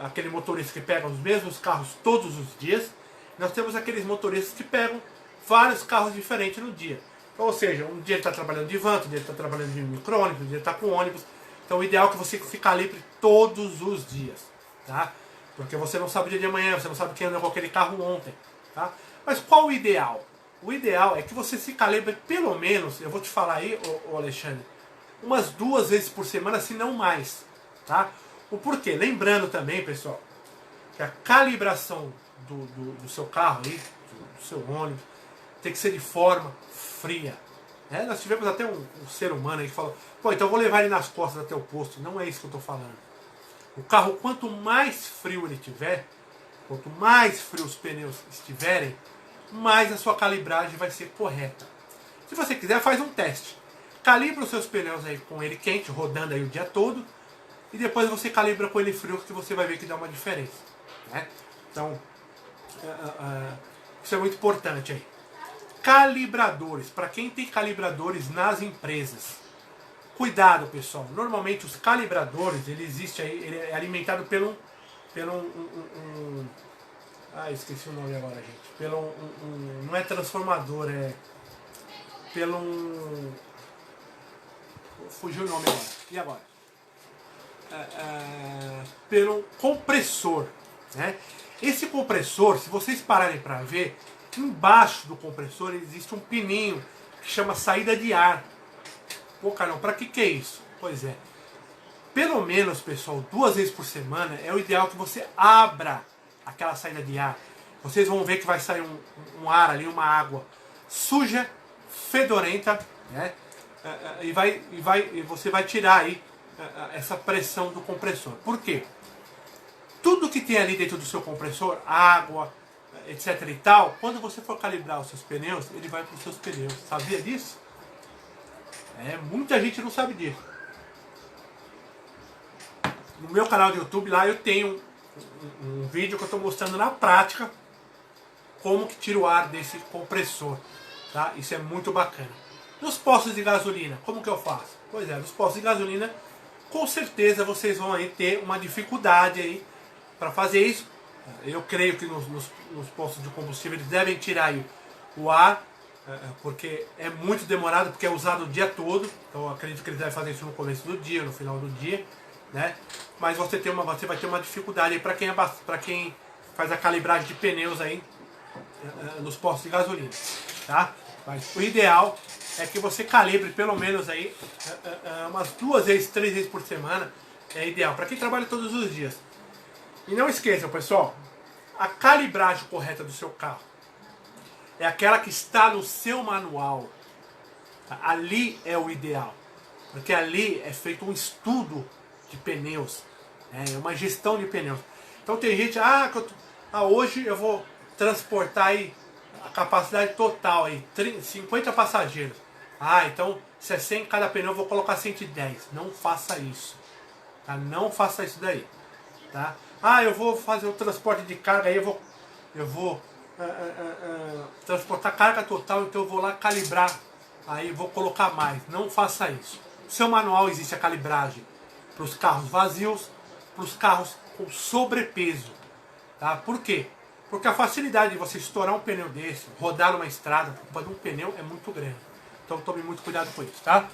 aquele motorista que pega os mesmos carros todos os dias, nós temos aqueles motoristas que pegam vários carros diferentes no dia. Então, ou seja, um dia ele está trabalhando de van, outro dia ele está trabalhando de micro-ônibus, um dia ele está com ônibus. Então o ideal é que você se calibre todos os dias, tá? Porque você não sabe o dia de amanhã, você não sabe quem andou com aquele carro ontem, tá? Mas qual o ideal? O ideal é que você se calibre pelo menos, eu vou te falar aí, ô Alexandre, umas 2 vezes por semana, se não mais, tá? O porquê? Lembrando também, pessoal, que a calibração do seu carro aí, do seu ônibus, tem que ser de forma fria. Nós tivemos até um ser humano aí que falou, pô, então eu vou levar ele nas costas até o posto. Não é isso que eu estou falando. O carro, quanto mais frio ele tiver, quanto mais frio os pneus estiverem, mais a sua calibragem vai ser correta. Se você quiser, faz um teste. Calibra os seus pneus aí com ele quente, rodando aí o dia todo, e depois você calibra com ele frio, que você vai ver que dá uma diferença, né? Então, isso é muito importante aí. Calibradores, para quem tem calibradores nas empresas, cuidado, pessoal. Normalmente os calibradores, ele existe aí, ele é alimentado pelo esqueci o nome agora, gente. Não é transformador, é fugiu o nome agora. E agora? Pelo compressor, né? Esse compressor, se vocês pararem para ver, embaixo do compressor existe um pininho que chama saída de ar. Pô, Carlão, para que é isso? Pois é, pelo menos, pessoal, 2 vezes por semana é o ideal que você abra aquela saída de ar. Vocês vão ver que vai sair um ar ali, uma água suja, fedorenta, né? E você vai tirar aí essa pressão do compressor. Por quê? Tudo que tem ali dentro do seu compressor, água, etc e tal, quando você for calibrar os seus pneus, ele vai para os seus pneus. Sabia disso? Muita gente não sabe disso. No meu canal do YouTube lá eu tenho um vídeo que eu estou mostrando na prática como que tira o ar desse compressor, tá? Isso é muito bacana. Nos postos de gasolina, como que eu faço? Pois é, nos postos de gasolina, com certeza vocês vão aí ter uma dificuldade aí para fazer isso. Eu creio que nos postos de combustível eles devem tirar aí o ar, porque é muito demorado, porque é usado o dia todo. Então eu acredito que eles devem fazer isso no começo do dia, no final do dia, né? Mas você vai ter uma dificuldade aí para quem faz a calibragem de pneus aí nos postos de gasolina, tá? Mas o ideal é que você calibre pelo menos aí umas 2 vezes, 3 vezes por semana. É ideal para quem trabalha todos os dias. E não esqueçam, pessoal, a calibragem correta do seu carro é aquela que está no seu manual. Ali é o ideal, porque ali é feito um estudo de pneus, é uma gestão de pneus. Então tem gente, hoje eu vou transportar aí a capacidade total aí, 50 passageiros. Então se é 100 cada pneu, eu vou colocar 110. Não faça isso, tá? Não faça isso daí, tá? Eu vou fazer o transporte de carga aí, eu vou transportar carga total, então eu vou lá calibrar, aí vou colocar mais. Não faça isso. No seu manual existe a calibragem para os carros vazios, para os carros com sobrepeso, tá? Por quê? Porque a facilidade de você estourar um pneu desse, rodar numa estrada, por culpa de um pneu, é muito grande. Então tome muito cuidado com isso, tá?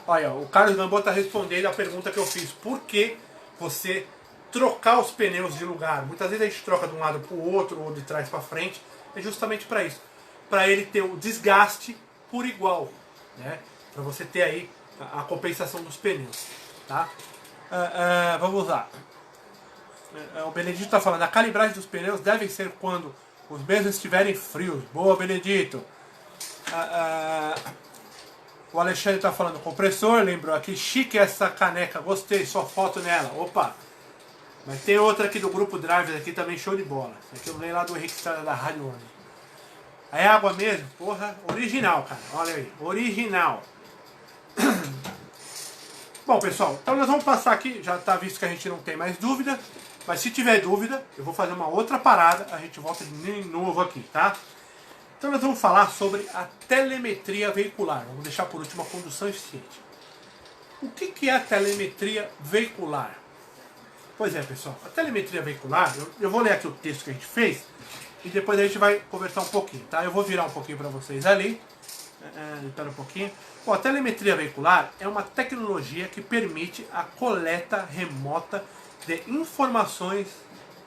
Olha, o Carlos Gamboa está respondendo a pergunta que eu fiz. Por que você trocar os pneus de lugar? Muitas vezes a gente troca de um lado para o outro ou de trás para frente. É justamente para isso. Para ele ter o desgaste por igual, né? Para você ter aí a compensação dos pneus, tá? Vamos lá. O Benedito está falando, a calibragem dos pneus deve ser quando os mesmos estiverem frios. Boa, Benedito. O Alexandre está falando, compressor, lembrou aqui, chique essa caneca, gostei, só foto nela. Opa! Mas tem outra aqui do Grupo Driver aqui também, show de bola. Essa aqui eu ganhei lá do Henrique Estrada da Rádio One. É água mesmo? Porra, original, cara. Olha aí, original. Bom, pessoal, então nós vamos passar aqui, já está visto que a gente não tem mais dúvida, mas se tiver dúvida, eu vou fazer uma outra parada, a gente volta de novo aqui, tá? Então nós vamos falar sobre a telemetria veicular, vamos deixar por último a condução eficiente. O que é a telemetria veicular? Pois é, pessoal, a telemetria veicular, eu vou ler aqui o texto que a gente fez, e depois a gente vai conversar um pouquinho, tá? Eu vou virar um pouquinho para vocês ali, espera um pouquinho. Bom, a telemetria veicular é uma tecnologia que permite a coleta remota de informações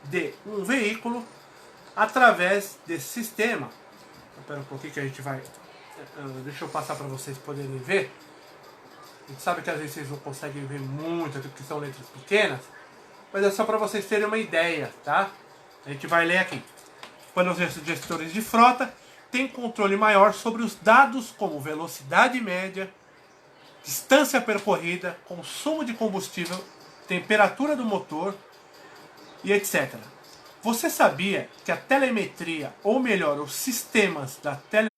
de um veículo através desse sistema. Espera um pouquinho que a gente vai... Deixa eu passar para vocês poderem ver. A gente sabe que às vezes vocês não conseguem ver muito, porque são letras pequenas, mas é só para vocês terem uma ideia, tá? A gente vai ler aqui. Quando os gestores de frota têm controle maior sobre os dados como velocidade média, distância percorrida, consumo de combustível, temperatura do motor e etc. Você sabia que a telemetria, ou melhor, os sistemas da telemetria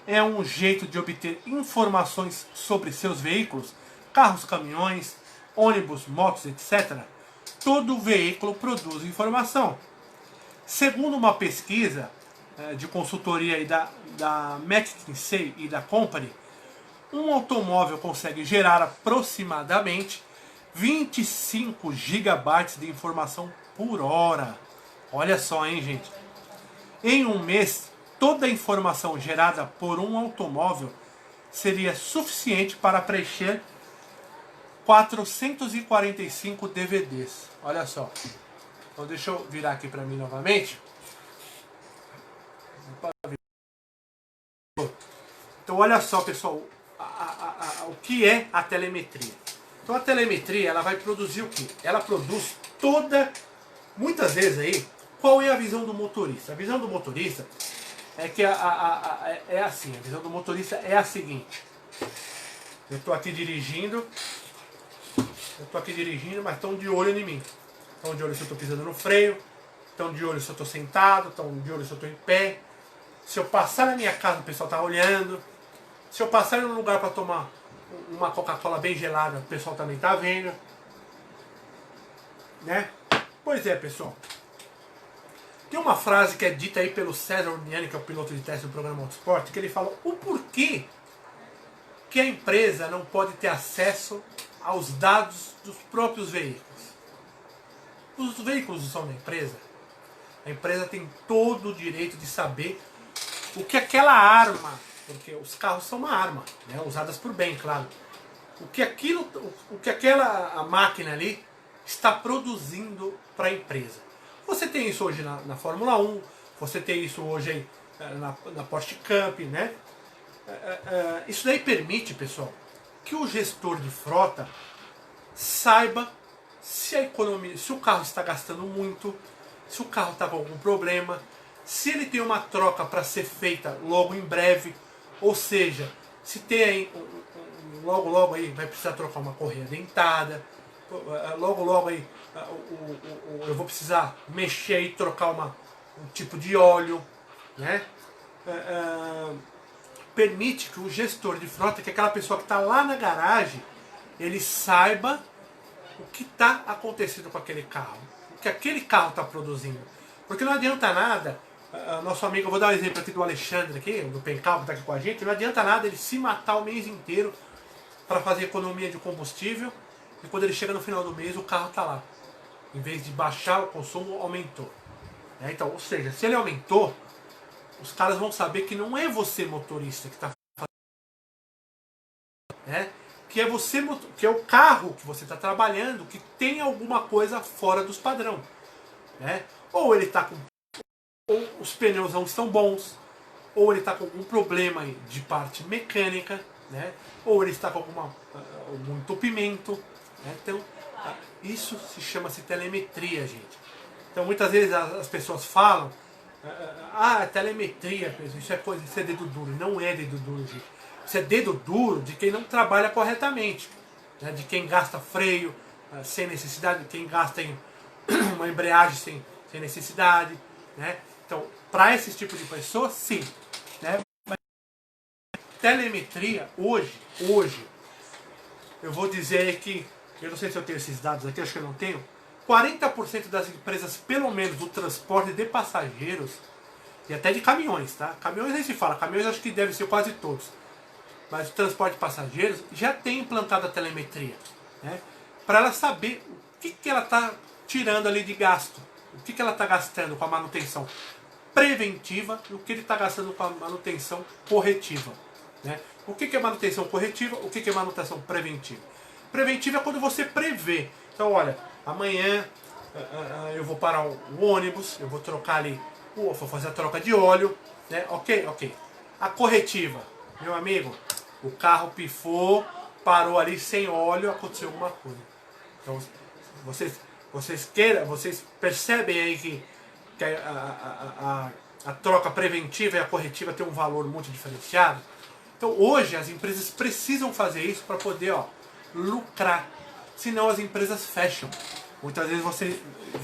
é um jeito de obter informações sobre seus veículos, carros, caminhões, ônibus, motos, etc. Todo veículo produz informação. Segundo uma pesquisa de consultoria aí da McKinsey e da Company, um automóvel consegue gerar aproximadamente 25 gigabytes de informação por hora. Olha só, hein, gente? Em um mês, toda a informação gerada por um automóvel seria suficiente para preencher 445 DVDs. Olha só. Então deixa eu virar aqui para mim novamente. Então olha só, pessoal, o que é a telemetria. Então a telemetria, ela vai produzir o quê? Ela produz muitas vezes aí, qual é a visão do motorista? A visão do motorista é que é assim, a visão do motorista é a seguinte. Eu estou aqui dirigindo, mas estão de olho em mim. Estão de olho se eu estou pisando no freio, estão de olho se eu estou sentado, estão de olho se eu estou em pé. Se eu passar na minha casa, o pessoal está olhando. Se eu passar em um lugar para tomar uma Coca-Cola bem gelada, o pessoal também está vendo. Né? Pois é, pessoal. Tem uma frase que é dita aí pelo César Orniani, que é o piloto de teste do programa Autosport, que ele fala o porquê que a empresa não pode ter acesso aos dados dos próprios veículos. Os veículos são da empresa. A empresa tem todo o direito de saber o que aquela arma, porque os carros são uma arma, né, usadas por bem, claro. O que aquela máquina ali está produzindo para a empresa. Você tem isso hoje na Fórmula 1, você tem isso hoje aí, na Porsche Cup, né? Isso daí permite, pessoal, que o gestor de frota saiba se o carro está gastando muito, se o carro está com algum problema, se ele tem uma troca para ser feita logo em breve, ou seja, se tem aí logo aí vai precisar trocar uma correia dentada, logo aí eu vou precisar mexer e trocar um tipo de óleo, né? Permite que o gestor de frota, que é aquela pessoa que está lá na garagem, ele saiba o que está acontecendo com aquele carro, o que aquele carro está produzindo. Porque não adianta nada, nosso amigo, eu vou dar um exemplo aqui do Alexandre, aqui, do Pencal, que está aqui com a gente, não adianta nada ele se matar o mês inteiro para fazer economia de combustível, e quando ele chega no final do mês o carro está lá. Em vez de baixar o consumo, aumentou. Então, ou seja, se ele aumentou, os caras vão saber que não é você motorista que está fazendo, que é você, que é o carro que você está trabalhando que tem alguma coisa fora dos padrão, ou ele está com, ou os pneus não estão bons, ou ele está com algum problema aí de parte mecânica, ou ele está com algum entupimento, então isso se chama-se telemetria, gente. Então muitas vezes as pessoas falam, telemetria, isso é dedo duro. Não é dedo duro, gente. Isso é dedo duro de quem não trabalha corretamente, de quem gasta freio sem necessidade, de quem gasta em uma embreagem sem necessidade, Então, para esse tipo de pessoa, sim, Mas telemetria hoje, eu vou dizer que, eu não sei se eu tenho esses dados aqui, acho que eu não tenho. 40% das empresas, pelo menos do transporte de passageiros e até de caminhões, tá? Caminhões nem se fala, caminhões acho que devem ser quase todos. Mas o transporte de passageiros já tem implantado a telemetria, para ela saber o que ela está tirando ali de gasto, o que ela está gastando com a manutenção preventiva e o que ele está gastando com a manutenção corretiva. O que é manutenção corretiva, o que é manutenção preventiva? Preventiva é quando você prevê. Então, olha, amanhã eu vou parar o ônibus, eu vou trocar ali, vou fazer a troca de óleo, Ok. A corretiva, meu amigo, o carro pifou, parou ali sem óleo, aconteceu alguma coisa. Então, vocês percebem aí que a troca preventiva e a corretiva tem um valor muito diferenciado. Então, hoje as empresas precisam fazer isso para poder lucrar, senão as empresas fecham. Muitas vezes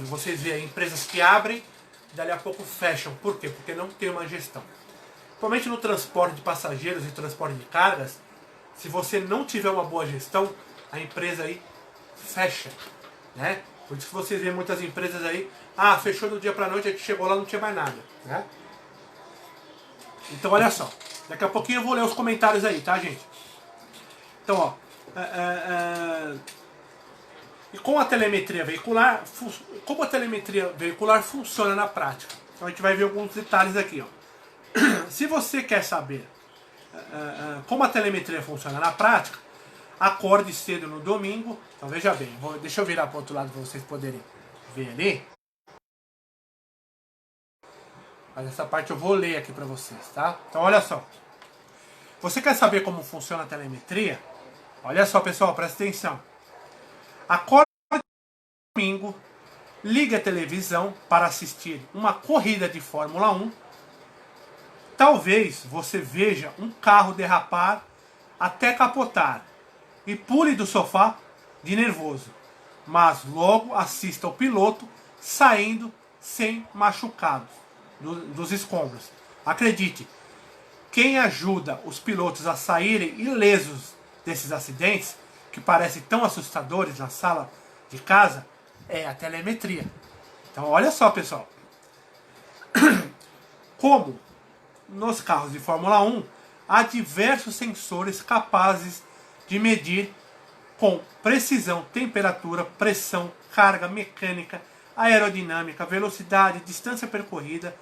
vocês veem empresas que abrem e dali a pouco fecham. Por quê? Porque não tem uma gestão. Principalmente no transporte de passageiros e transporte de cargas, se você não tiver uma boa gestão, a empresa aí fecha, né? Por isso que vocês veem muitas empresas aí, fechou do dia para noite, a gente chegou lá, não tinha mais nada, né? Então olha só, daqui a pouquinho eu vou ler os comentários aí, tá, gente? Então, ó, e com a telemetria veicular, como a telemetria veicular funciona na prática? Então a gente vai ver alguns detalhes aqui, ó. Se você quer saber como a telemetria funciona na prática, acorde cedo no domingo. Então veja bem, deixa eu virar para o outro lado para vocês poderem ver ali. Mas essa parte eu vou ler aqui para vocês, tá? Então olha só. Você quer saber como funciona a telemetria? Olha só, pessoal, presta atenção. Acorde no domingo, ligue a televisão para assistir uma corrida de Fórmula 1. Talvez você veja um carro derrapar até capotar e pule do sofá de nervoso, mas logo assista o piloto saindo sem machucados dos escombros. Acredite, quem ajuda os pilotos a saírem ilesos desses acidentes, que parecem tão assustadores na sala de casa, é a telemetria. Então olha só, pessoal, como nos carros de Fórmula 1 há diversos sensores capazes de medir com precisão temperatura, pressão, carga mecânica, aerodinâmica, velocidade, distância percorrida.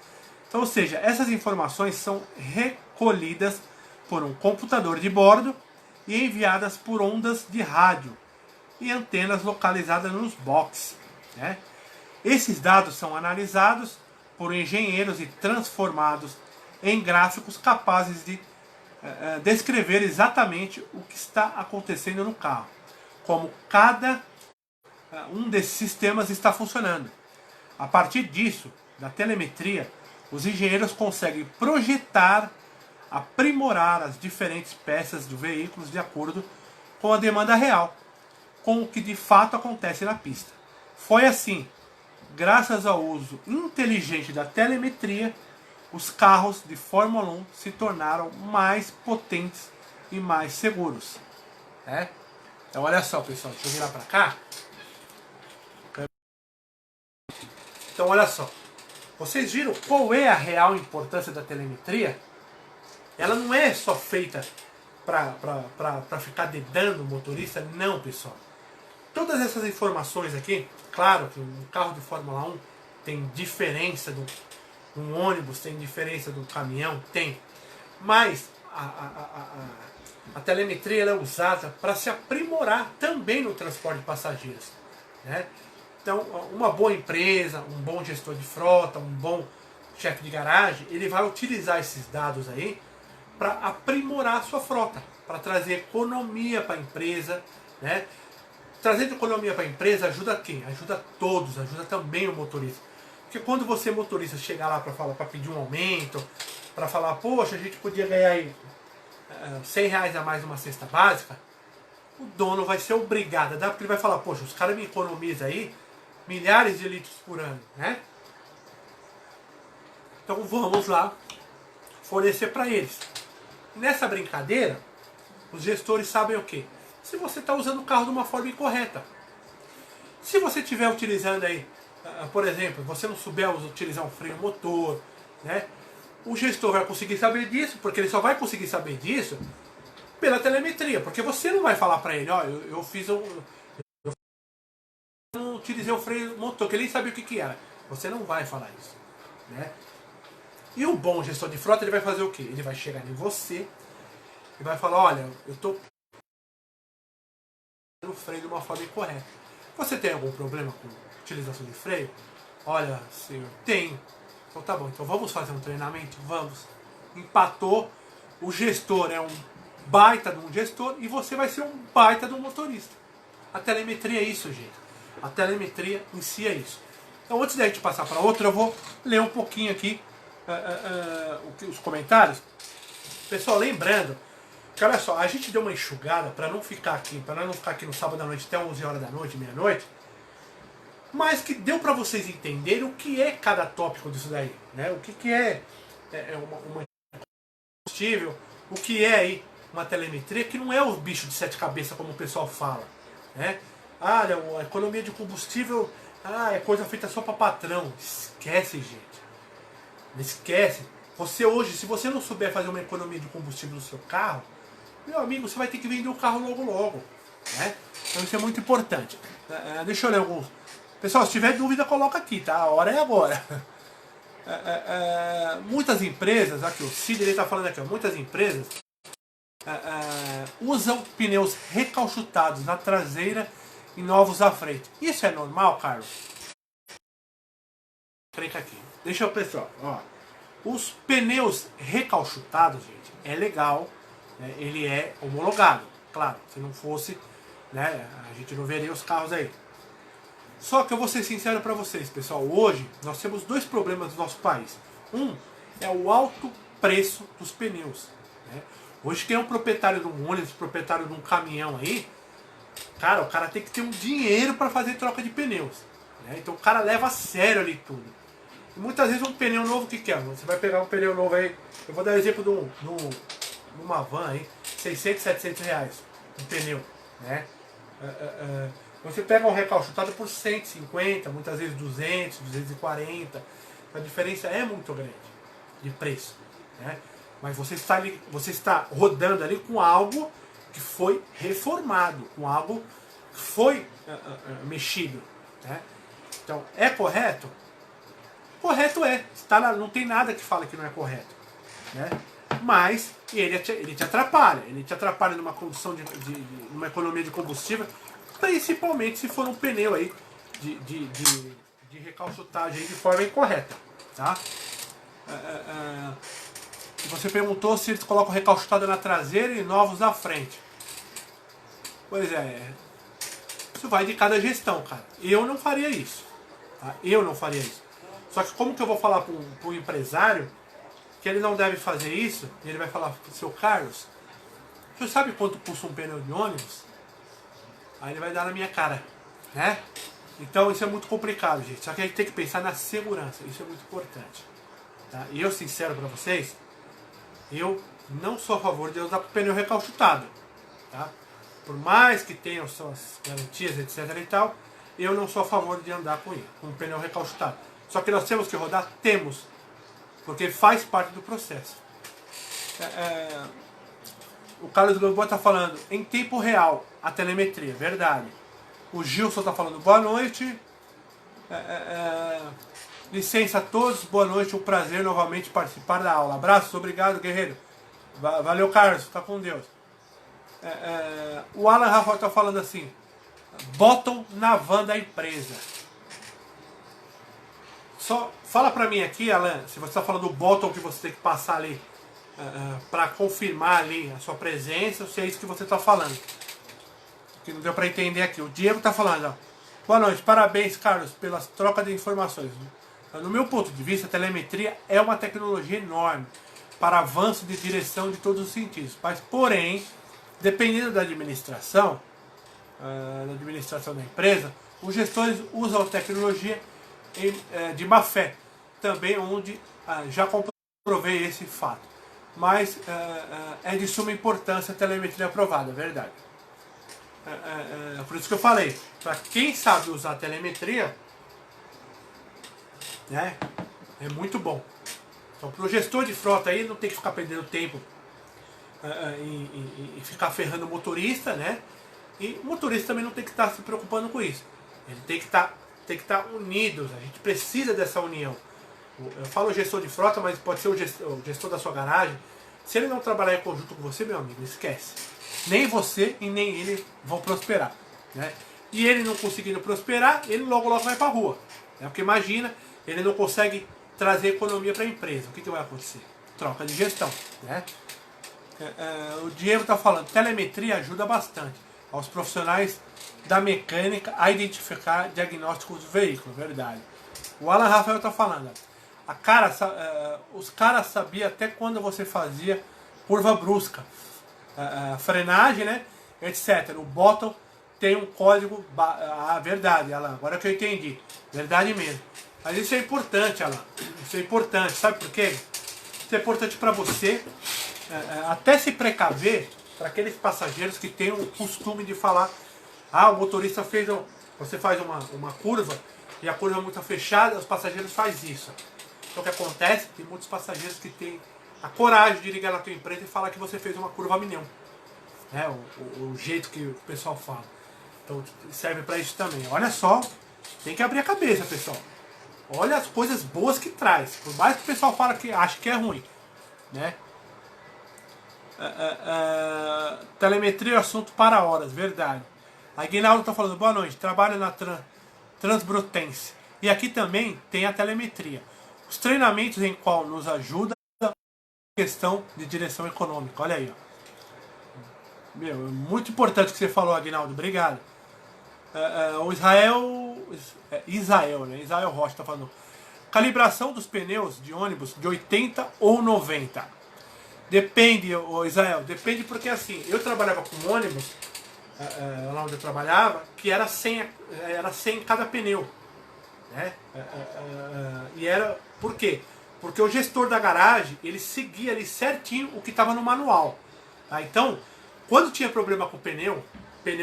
Então, ou seja, essas informações são recolhidas por um computador de bordo e enviadas por ondas de rádio e antenas localizadas nos boxes, né? Esses dados são analisados por engenheiros e transformados em gráficos capazes de descrever exatamente o que está acontecendo no carro, como cada um desses sistemas está funcionando. A partir disso, da telemetria, os engenheiros conseguem projetar, aprimorar as diferentes peças do veículo de acordo com a demanda real, com o que de fato acontece na pista. Foi assim, graças ao uso inteligente da telemetria, os carros de Fórmula 1 se tornaram mais potentes e mais seguros, né? Então olha só, pessoal, deixa eu virar para cá. Então olha só, vocês viram qual é a real importância da telemetria? Ela não é só feita para ficar dedando o motorista, não, pessoal. Todas essas informações aqui, claro que um carro de Fórmula 1 tem diferença do um ônibus, tem diferença do caminhão, tem. Mas a telemetria ela é usada para se aprimorar também no transporte de passageiros, né? Então, uma boa empresa, um bom gestor de frota, um bom chefe de garagem, ele vai utilizar esses dados aí para aprimorar a sua frota, para trazer economia para a empresa, né? Trazendo economia para a empresa ajuda quem? Ajuda todos, ajuda também o motorista. Porque quando você, motorista, chegar lá para pedir um aumento, para falar, poxa, a gente podia ganhar aí R$100 a mais numa cesta básica, o dono vai ser obrigado a dar, porque ele vai falar, poxa, os caras me economizam aí milhares de litros por ano, né? Então vamos lá fornecer para eles. Nessa brincadeira, os gestores sabem o quê? Se você está usando o carro de uma forma incorreta. Se você estiver utilizando aí, por exemplo, você não souber utilizar um freio motor, né? O gestor vai conseguir saber disso, porque ele só vai conseguir saber disso pela telemetria, porque você não vai falar para ele, ó, eu não utilizei o freio motor, que ele nem sabia o que era. Você não vai falar isso, né? E o bom gestor de frota, ele vai fazer o quê? Ele vai chegar em você e vai falar, olha, eu estou o freio de uma forma incorreta. Você tem algum problema com utilização de freio? Olha, senhor, tenho. Então tá bom, então vamos fazer um treinamento? Vamos. Empatou, o gestor é um baita de um gestor e você vai ser um baita de um motorista. A telemetria é isso, gente. A telemetria em si é isso. Então antes da gente passar para outra, eu vou ler um pouquinho aqui os comentários. Pessoal, lembrando que olha só, a gente deu uma enxugada para não ficar aqui no sábado à noite até 11 horas da noite, meia-noite. mas que deu para vocês entenderem o que é cada tópico disso daí, né? O que é uma combustível, o que é aí uma telemetria, que não é o bicho de sete cabeças como o pessoal fala, né? Ah, a economia de combustível, é coisa feita só para patrão. Esquece, gente. Não esquece. Você hoje, se você não souber fazer uma economia de combustível no seu carro, meu amigo, você vai ter que vender o carro logo logo, né? Então isso é muito importante. Deixa eu ler alguns. Pessoal, se tiver dúvida, coloca aqui, tá? A hora é agora. Muitas empresas, aqui o Cid está falando aqui, ó, muitas empresas usam pneus recalchutados na traseira e novos à frente. Isso é normal, Carlos? Clica aqui. Deixa eu, pessoal, ó. Os pneus recalchutados, gente, é legal, né? Ele é homologado. Claro, se não fosse, né, a gente não veria os carros aí. Só que eu vou ser sincero para vocês, pessoal. Hoje nós temos dois problemas no nosso país. Um é o alto preço dos pneus, né? Hoje quem é um proprietário de um ônibus, proprietário de um caminhão aí, cara, o cara tem que ter um dinheiro para fazer troca de pneus, né? Então o cara leva a sério ali tudo. E muitas vezes um pneu novo, o que é? Você vai pegar um pneu novo aí, eu vou dar o exemplo de uma van aí, 600, 700 reais, um pneu, né? Você pega um recalchutado por 150, muitas vezes 200, 240. A diferença é muito grande de preço, né? Mas você está rodando ali com algo que foi reformado, com algo que foi mexido, né? Então, é correto? Correto é. Não tem nada que fala que não é correto, né? Mas ele te atrapalha. Ele te atrapalha numa condição numa economia de combustível, principalmente se for um pneu aí de recalchutagem de forma incorreta, tá? Você perguntou se eles colocam recalchutado na traseira e novos na frente. Pois é, isso vai de cada gestão, cara. Eu não faria isso, tá? Eu não faria isso. Só que como que eu vou falar para um empresário que ele não deve fazer isso? E ele vai falar, seu Carlos, você sabe quanto custa um pneu de ônibus? Aí ele vai dar na minha cara, né? Então isso é muito complicado, gente. Só que a gente tem que pensar na segurança. Isso é muito importante, tá? E eu, sincero para vocês, eu não sou a favor de usar pneu recalchutado, tá? Por mais que tenham suas garantias, etc e tal, eu não sou a favor de andar com um pneu recalchutado. Só que nós temos que rodar? Temos, porque faz parte do processo. O Carlos Gamboa está falando em tempo real a telemetria, verdade. O Gilson está falando boa noite. Licença a todos, boa noite, um prazer novamente participar da aula. Abraços, obrigado, guerreiro. Valeu, Carlos, fica com Deus. O Alan Rafael está falando assim: botam na van da empresa. Só fala pra mim aqui, Alan, se você está falando do bottom que você tem que passar ali para confirmar ali a sua presença, se é isso que você está falando. Que não deu para entender aqui. O Diego está falando, ó. Boa noite, parabéns, Carlos, pelas trocas de informações. No meu ponto de vista, a telemetria é uma tecnologia enorme para avanço de direção de todos os sentidos. Mas, porém, dependendo da administração da empresa, os gestores usam a tecnologia de má fé, também onde já comprovei esse fato. Mas é de suma importância a telemetria aprovada, é verdade. Por isso que eu falei, para quem sabe usar a telemetria, né, é muito bom. Então, para o gestor de frota aí, não tem que ficar perdendo tempo e ficar ferrando o motorista, né? E o motorista também não tem que estar se preocupando com isso. Ele tem que estar unidos. A gente precisa dessa união. Eu falo gestor de frota, mas pode ser o gestor da sua garagem. Se ele não trabalhar em conjunto com você, meu amigo, esquece. Nem você e nem ele vão prosperar, né? E ele não conseguindo prosperar, ele logo vai para a rua, né? Porque imagina, ele não consegue trazer economia para a empresa. O que vai acontecer? Troca de gestão, né? O Diego está falando, telemetria ajuda bastante aos profissionais da mecânica a identificar diagnósticos do veículo, verdade. O Alan Rafael está falando, os caras sabiam até quando você fazia curva brusca, frenagem, né, etc. O bottom tem um código... verdade, Alan, agora que eu entendi. Verdade mesmo. Mas isso é importante, Alan. Isso é importante, sabe por quê? Isso é importante para você até se precaver para aqueles passageiros que têm o costume de falar: o motorista fez... Você faz uma curva e a curva é muito fechada, os passageiros fazem isso. Então o que acontece? Tem muitos passageiros que têm a coragem de ligar na tua empresa e falar que você fez uma curva a milhão. O jeito que o pessoal fala. Então serve para isso também. Olha só, tem que abrir a cabeça, pessoal. Olha as coisas boas que traz. Por mais que o pessoal fala que acha que é ruim, né? Telemetria é assunto para horas, verdade. A Guinaldo está falando: boa noite, trabalho na Transbrutense. E aqui também tem a telemetria. Os treinamentos em qual nos ajuda a questão de direção econômica. Olha aí, ó. Meu, é muito importante o que você falou, Aguinaldo. Obrigado. O Israel, né? Israel Rocha está falando: calibração dos pneus de ônibus de 80 ou 90. Depende, Israel. Depende porque assim, eu trabalhava com ônibus, lá onde eu trabalhava, que era 100 cada pneu. Né? E era... Por quê? Porque o gestor da garagem, ele seguia ali certinho o que estava no manual. Então, quando tinha problema com o pneu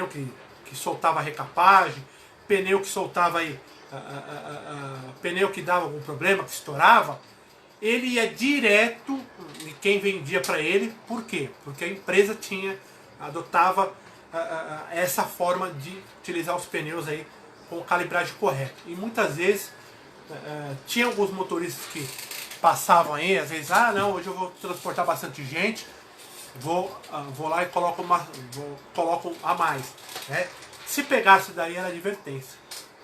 que soltava recapagem, pneu que soltava aí, pneu que dava algum problema, que estourava, ele ia direto em quem vendia para ele. Por quê? Porque a empresa adotava essa forma de utilizar os pneus aí com calibragem correta. E muitas vezes tinha alguns motoristas que passavam aí, às vezes, não, hoje eu vou transportar bastante gente, vou lá e coloco a mais. Né? Se pegasse daí era advertência.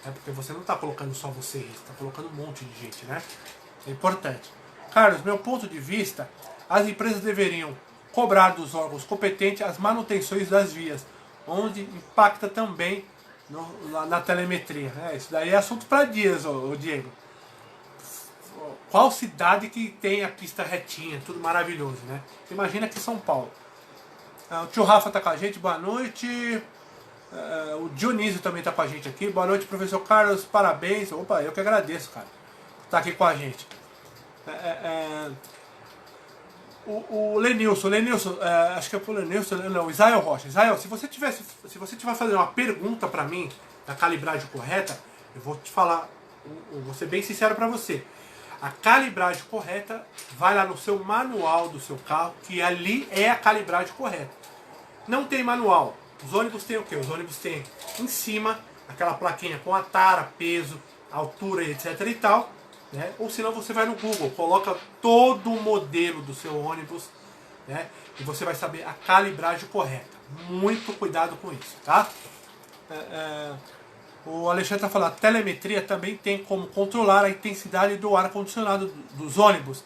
Porque você não está colocando só você, você está colocando um monte de gente. Né? É importante. Carlos, meu ponto de vista, as empresas deveriam cobrar dos órgãos competentes as manutenções das vias, onde impacta também na telemetria. Isso daí é assunto para dias, Diego. Qual cidade que tem a pista retinha, tudo maravilhoso, né? Imagina aqui em São Paulo. O tio Rafa tá com a gente, boa noite. O Dionísio também tá com a gente aqui. Boa noite, professor Carlos, parabéns. Opa, eu que agradeço, cara, por estar aqui com a gente. O Lenilson, acho que é pro Lenilson, não, Israel Rocha. Israel, se você tiver fazendo uma pergunta para mim da calibragem correta, eu vou te falar, eu vou ser bem sincero para você. A calibragem correta vai lá no seu manual do seu carro, que ali é a calibragem correta. Não tem manual. Os ônibus têm o quê? Os ônibus têm em cima aquela plaquinha com a tara, peso, altura, etc e tal. Né? Ou senão você vai no Google, coloca todo o modelo do seu ônibus, né? E você vai saber a calibragem correta. Muito cuidado com isso, tá? O Alexandre está falando: a telemetria também tem como controlar a intensidade do ar-condicionado dos ônibus.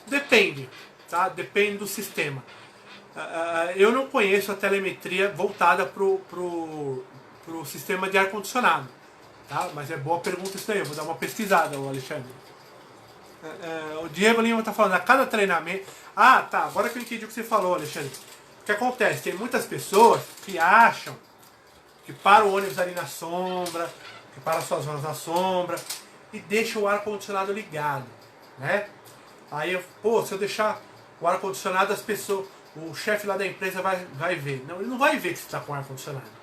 Depende, tá? Depende do sistema. Eu não conheço a telemetria voltada pro sistema de ar-condicionado. Tá? Mas é boa pergunta isso daí, eu vou dar uma pesquisada, Alexandre. O Diego Lima está falando: a cada treinamento... tá, agora que eu entendi o que você falou, Alexandre. O que acontece? Tem muitas pessoas que acham que para o ônibus ali na sombra, que para as suas zonas na sombra, e deixa o ar-condicionado ligado, né? Aí, se eu deixar o ar-condicionado, as pessoas, o chefe lá da empresa vai ver. Não, ele não vai ver que você está com ar-condicionado.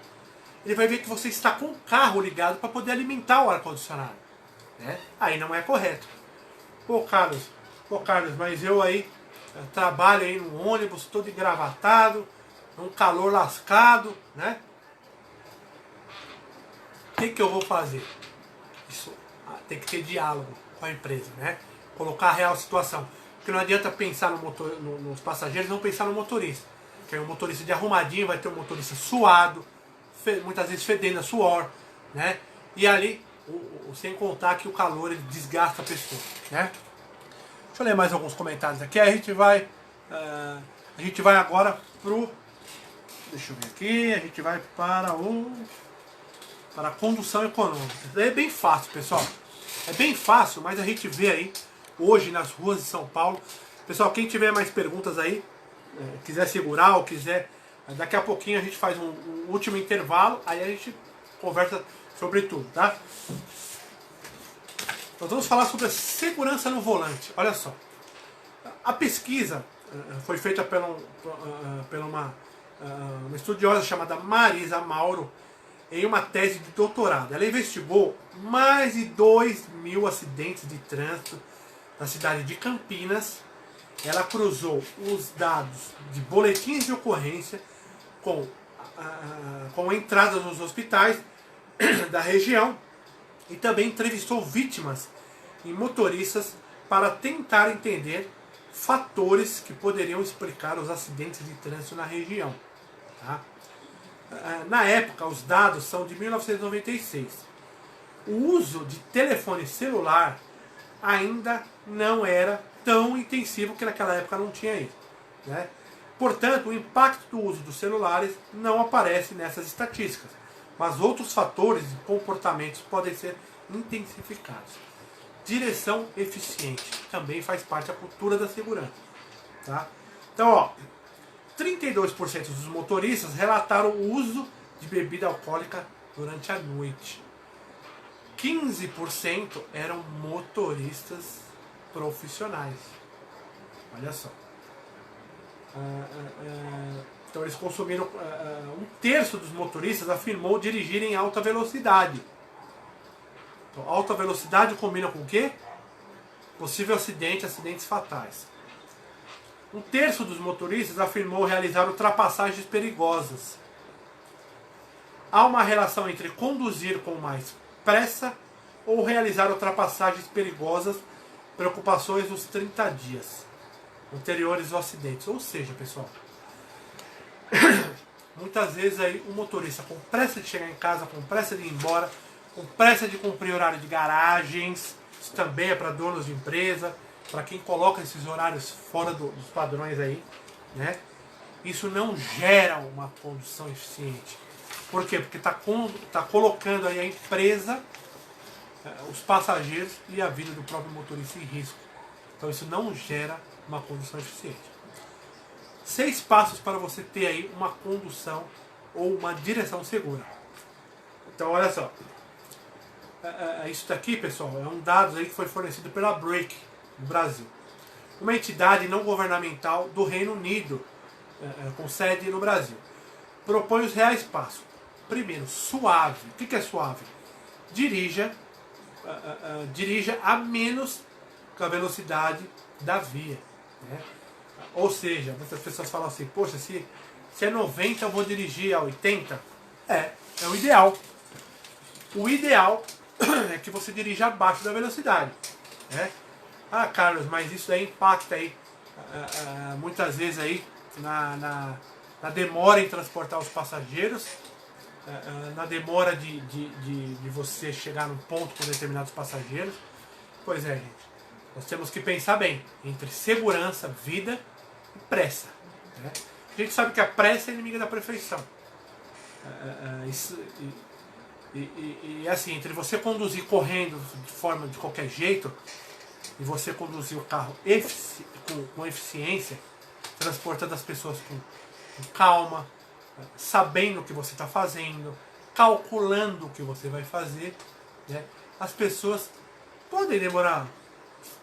Ele vai ver que você está com o carro ligado para poder alimentar o ar-condicionado. Né? Aí não é correto. Carlos, mas eu aí trabalho aí no ônibus, todo engravatado, num calor lascado, né? O que eu vou fazer? Isso tem que ter diálogo com a empresa, né? Colocar a real situação. Porque não adianta pensar nos passageiros, não pensar no motorista. Que é um motorista de arrumadinho, vai ter um motorista suado, muitas vezes fedendo a suor, né? E ali, sem contar que o calor ele desgasta a pessoa, né? Deixa eu ler mais alguns comentários aqui. A gente vai agora pro... Deixa eu ver aqui. A gente vai para a condução econômica. Isso daí é bem fácil, pessoal. É bem fácil, mas a gente vê aí hoje nas ruas de São Paulo. Pessoal, quem tiver mais perguntas aí, quiser segurar ou quiser Daqui a pouquinho a gente faz um último intervalo, aí a gente conversa sobre tudo, tá? Nós vamos falar sobre a segurança no volante. Olha só. A pesquisa foi feita por uma estudiosa chamada Marisa Mauro em uma tese de doutorado. Ela investigou mais de 2.000 acidentes de trânsito na cidade de Campinas. Ela cruzou os dados de boletins de ocorrência com entradas nos hospitais da região e também entrevistou vítimas e motoristas para tentar entender fatores que poderiam explicar os acidentes de trânsito na região. Tá? Na época, os dados são de 1996. O uso de telefone celular ainda não era tão intensivo, que naquela época não tinha isso. Né? Portanto, o impacto do uso dos celulares não aparece nessas estatísticas, mas outros fatores e comportamentos podem ser intensificados. Direção eficiente também faz parte da cultura da segurança. Tá? Então, ó, 32% dos motoristas relataram o uso de bebida alcoólica durante a noite. 15% eram motoristas profissionais. Olha só. Então eles consumiram. Um terço dos motoristas afirmou dirigir em alta velocidade. Então, alta velocidade combina com o quê? Possível acidente, acidentes fatais. Um terço dos motoristas afirmou realizar ultrapassagens perigosas. Há uma relação entre conduzir com mais pressa ou realizar ultrapassagens perigosas, preocupações nos 30 dias anteriores ao acidente. Ou seja, pessoal, muitas vezes aí o motorista com pressa de chegar em casa, com pressa de ir embora, com pressa de cumprir horário de garagens, isso também é para donos de empresa, para quem coloca esses horários fora dos padrões aí, né? Isso não gera uma condução eficiente. Por quê? Porque tá colocando aí a empresa, os passageiros e a vida do próprio motorista em risco. Então isso não gera uma condução eficiente. 6 passos para você ter aí uma condução ou uma direção segura. Então olha só. Isso daqui, pessoal, é um dado aí que foi fornecido pela Break, no Brasil. Uma entidade não governamental do Reino Unido, com sede no Brasil. Propõe os reais passos. Primeiro, suave. O que é suave? Dirija a menos que a velocidade da via. Né? Ou seja, muitas pessoas falam assim, poxa, se é 90 eu vou dirigir a 80. É o ideal. O ideal é que você dirija abaixo da velocidade. Né? Ah, Carlos, mas isso aí impacta aí, muitas vezes aí na demora em transportar os passageiros, na demora de você chegar num ponto com determinados passageiros. Pois é, gente. Nós temos que pensar bem entre segurança, vida e pressa. Né? A gente sabe que a pressa é inimiga da perfeição. E assim, entre você conduzir correndo de qualquer jeito e você conduzir o carro com eficiência, transportando as pessoas com calma, sabendo o que você está fazendo, calculando o que você vai fazer, né? As pessoas podem demorar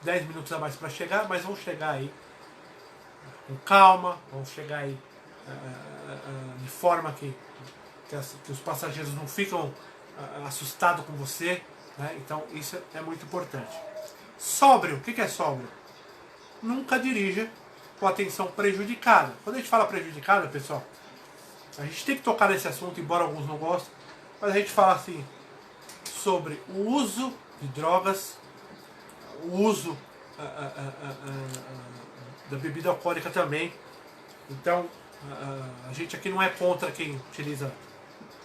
10 minutos a mais para chegar, mas vão chegar aí com calma, vão chegar aí de forma que os passageiros não ficam assustados com você, né? Então isso é muito importante. Sóbrio, o que é sóbrio? Nunca dirija com atenção prejudicada. Quando a gente fala prejudicada, pessoal, a gente tem que tocar nesse assunto, embora alguns não gostem, mas a gente fala assim sobre o uso de drogas, o uso da bebida alcoólica também. Então, a gente aqui não é contra quem utiliza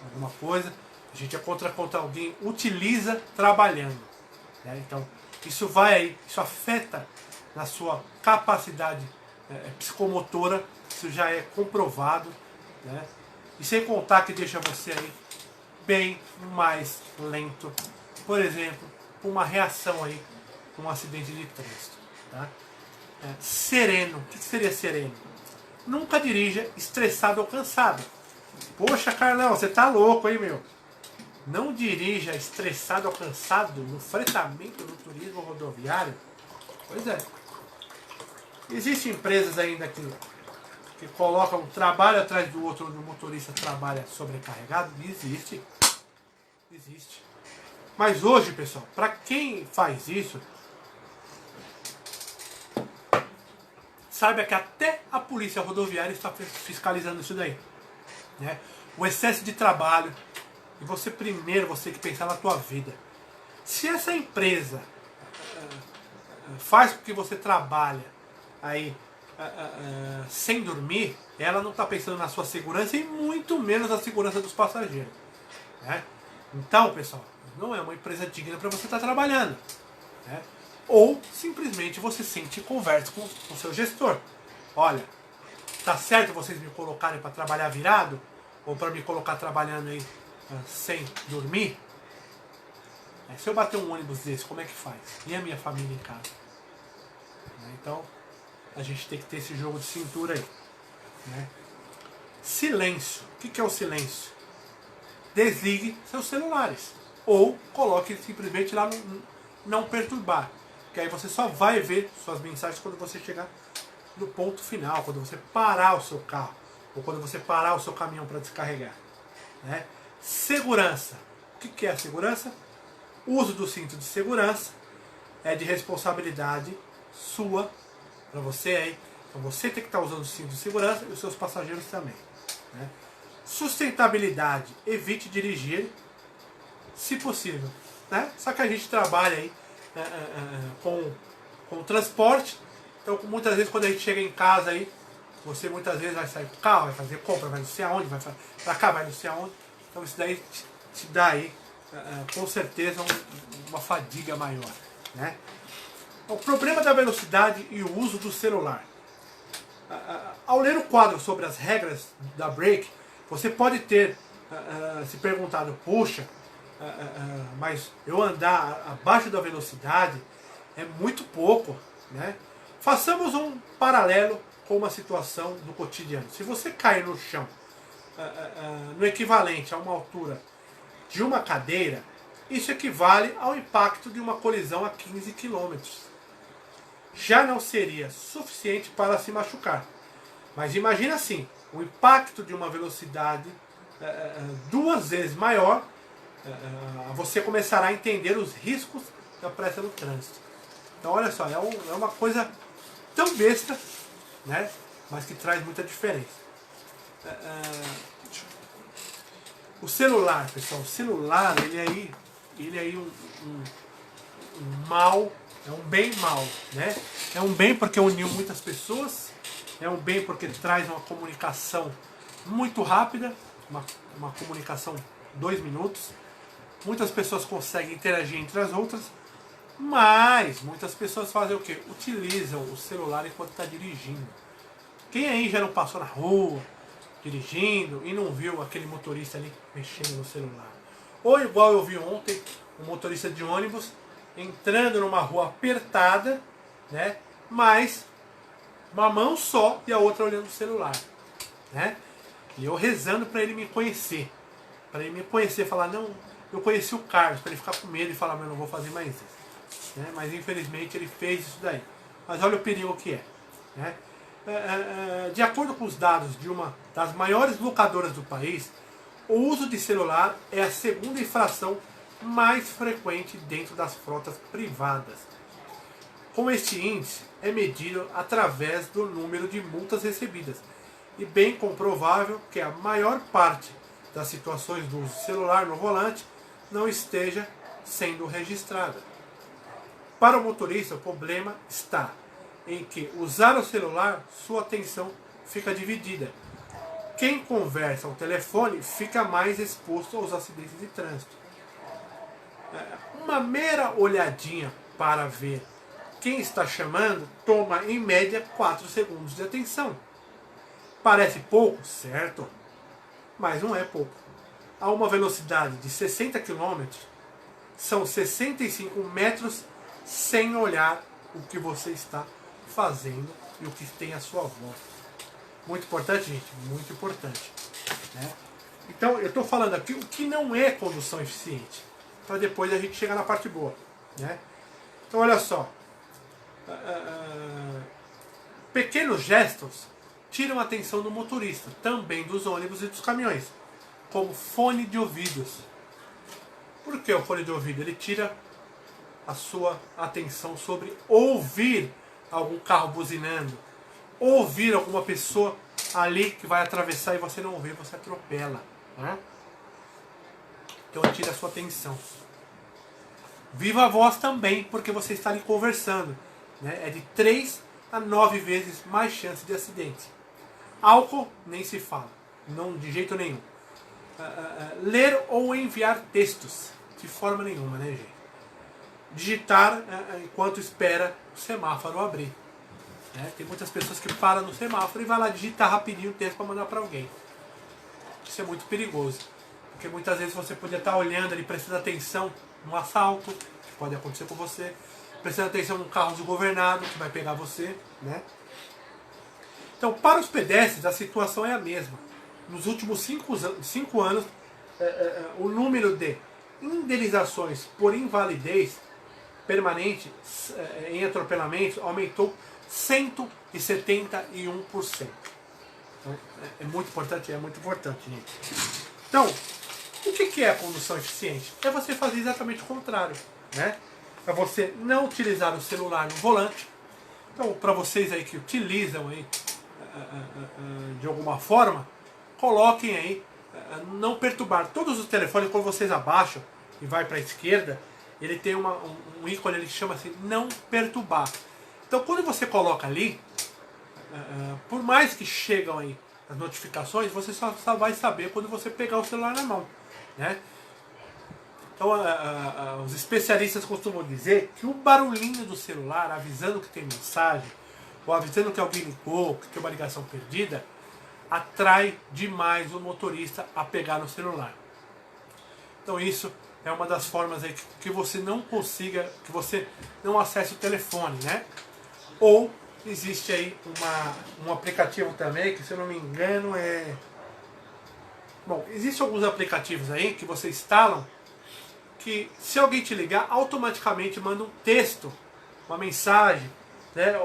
alguma coisa, a gente é contra alguém utiliza trabalhando. Né? Então, isso afeta na sua capacidade psicomotora, isso já é comprovado. Né? E sem contar que deixa você aí bem mais lento, por exemplo, com uma reação aí com um acidente de trânsito. Tá? Sereno, o que seria sereno? Nunca dirija estressado ou cansado. Poxa, Carlão, você tá louco, hein, meu? Não dirija estressado ou cansado no fretamento do turismo rodoviário? Pois é. Existem empresas ainda que colocam um trabalho atrás do outro, onde o motorista trabalha sobrecarregado? Existe. Existe. Mas hoje, pessoal, para quem faz isso, saiba que até a polícia rodoviária está fiscalizando isso daí. Né? O excesso de trabalho. E você primeiro, você que pensar na tua vida. Se essa empresa faz com que você trabalhe aí sem dormir, ela não está pensando na sua segurança e muito menos na segurança dos passageiros. Né? Então, pessoal, não é uma empresa digna para você estar trabalhando. Né? Ou simplesmente você sente e conversa com o seu gestor. Olha, tá certo vocês me colocarem para trabalhar virado? Ou para me colocar trabalhando aí sem dormir? Se eu bater um ônibus desse, como é que faz? E a minha família em casa? Então, a gente tem que ter esse jogo de cintura aí. Né? Silêncio. O que é o silêncio? Desligue seus celulares. Ou coloque simplesmente lá no não perturbar. Que aí você só vai ver suas mensagens quando você chegar no ponto final. Quando você parar o seu carro. Ou quando você parar o seu caminhão para descarregar. Né? Segurança. O que é a segurança? O uso do cinto de segurança é de responsabilidade sua, para você aí. Então você tem que estar usando o cinto de segurança e os seus passageiros também. Né? Sustentabilidade. Evite dirigir, se possível. Né? Só que a gente trabalha aí com transporte. Então muitas vezes quando a gente chega em casa aí, você muitas vezes vai sair com o carro, vai fazer compra, vai não sei aonde, vai pra cá, vai não sei aonde. Então isso daí te dá aí, com certeza, uma fadiga maior. Né? O problema da velocidade e o uso do celular. Ao ler o quadro sobre as regras da Brake, você pode ter se perguntado, puxa, mas eu andar abaixo da velocidade é muito pouco. Né? Façamos um paralelo com uma situação do cotidiano. Se você cair no chão no equivalente a uma altura de uma cadeira, isso equivale ao impacto de uma colisão a 15 km. Já não seria suficiente para se machucar. Mas imagina assim, o impacto de uma velocidade 2 vezes maior, você começará a entender os riscos da pressa no trânsito. Então olha só, é uma coisa tão besta, né? Mas que traz muita diferença. O celular, pessoal, o celular, ele é aí um mal, é um bem mal, né? É um bem porque uniu muitas pessoas, é um bem porque traz uma comunicação muito rápida, uma comunicação 2 minutos. Muitas pessoas conseguem interagir entre as outras, mas muitas pessoas fazem o quê? Utilizam o celular enquanto está dirigindo. Quem aí já não passou na rua, dirigindo, e não viu aquele motorista ali mexendo no celular? Ou igual eu vi ontem, um motorista de ônibus entrando numa rua apertada, né? Mas uma mão só e a outra olhando o celular. Né? E eu rezando para ele me conhecer. Para ele me conhecer, falar, não, eu conheci o Carlos, para ele ficar com medo e falar, mas eu não vou fazer mais isso. Né? Mas infelizmente ele fez isso daí. Mas olha o perigo que é. Né? De acordo com os dados de uma das maiores locadoras do país, o uso de celular é a segunda infração mais frequente dentro das frotas privadas. Com este índice é medido através do número de multas recebidas e bem comprovável que a maior parte das situações do uso celular no volante não esteja sendo registrada. Para o motorista, o problema está em que usar o celular, sua atenção fica dividida. Quem conversa ao telefone fica mais exposto aos acidentes de trânsito. Uma mera olhadinha para ver quem está chamando toma em média 4 segundos de atenção. Parece pouco, certo? Mas não é pouco. A uma velocidade de 60 km, são 65 metros sem olhar o que você está fazendo e o que tem à sua volta. Muito importante, gente, muito importante, né? Então, eu estou falando aqui o que não é condução eficiente, para depois a gente chegar na parte boa, né? Então, olha só, pequenos gestos tiram a atenção do motorista, também dos ônibus e dos caminhões, como fone de ouvidos. Por que o fone de ouvido? Ele tira a sua atenção sobre ouvir algum carro buzinando, ouvir alguma pessoa ali que vai atravessar e você não ouvir, você atropela, né? Então ele tira a sua atenção. Viva a voz também, porque você está ali conversando, né? É de 3 a 9 vezes mais chance de acidente. Álcool nem se fala, não de jeito nenhum. Ler ou enviar textos, de forma nenhuma, né, gente? Digitar enquanto espera o semáforo abrir. Né? Tem muitas pessoas que param no semáforo e vai lá digitar rapidinho o texto para mandar para alguém. Isso é muito perigoso, porque muitas vezes você podia estar olhando ali, prestando atenção num assalto, que pode acontecer com você, prestando atenção num carro desgovernado que vai pegar você, né? Então, para os pedestres, a situação é a mesma. Nos últimos 5 anos, o número de indenizações por invalidez permanente em atropelamentos aumentou 171%. Então, é muito importante, gente. Então, o que é a condução eficiente? É você fazer exatamente o contrário, né? É você não utilizar o celular no volante. Então, para vocês aí que utilizam aí de alguma forma, coloquem aí não perturbar. Todos os telefones, quando vocês abaixam e vai para a esquerda, ele tem um ícone ali que chama assim, não perturbar. Então quando você coloca ali, por mais que chegam aí as notificações, você só vai saber quando você pegar o celular na mão, né? Então os especialistas costumam dizer que o barulhinho do celular avisando que tem mensagem, ou avisando que alguém ligou, que tem uma ligação perdida, atrai demais o motorista a pegar no celular. Então isso é uma das formas aí que você não consiga, que você não acesse o telefone, né? Ou existe aí um aplicativo também, que se eu não me engano Bom, existem alguns aplicativos aí que você instalam, que se alguém te ligar, automaticamente manda um texto, uma mensagem, né,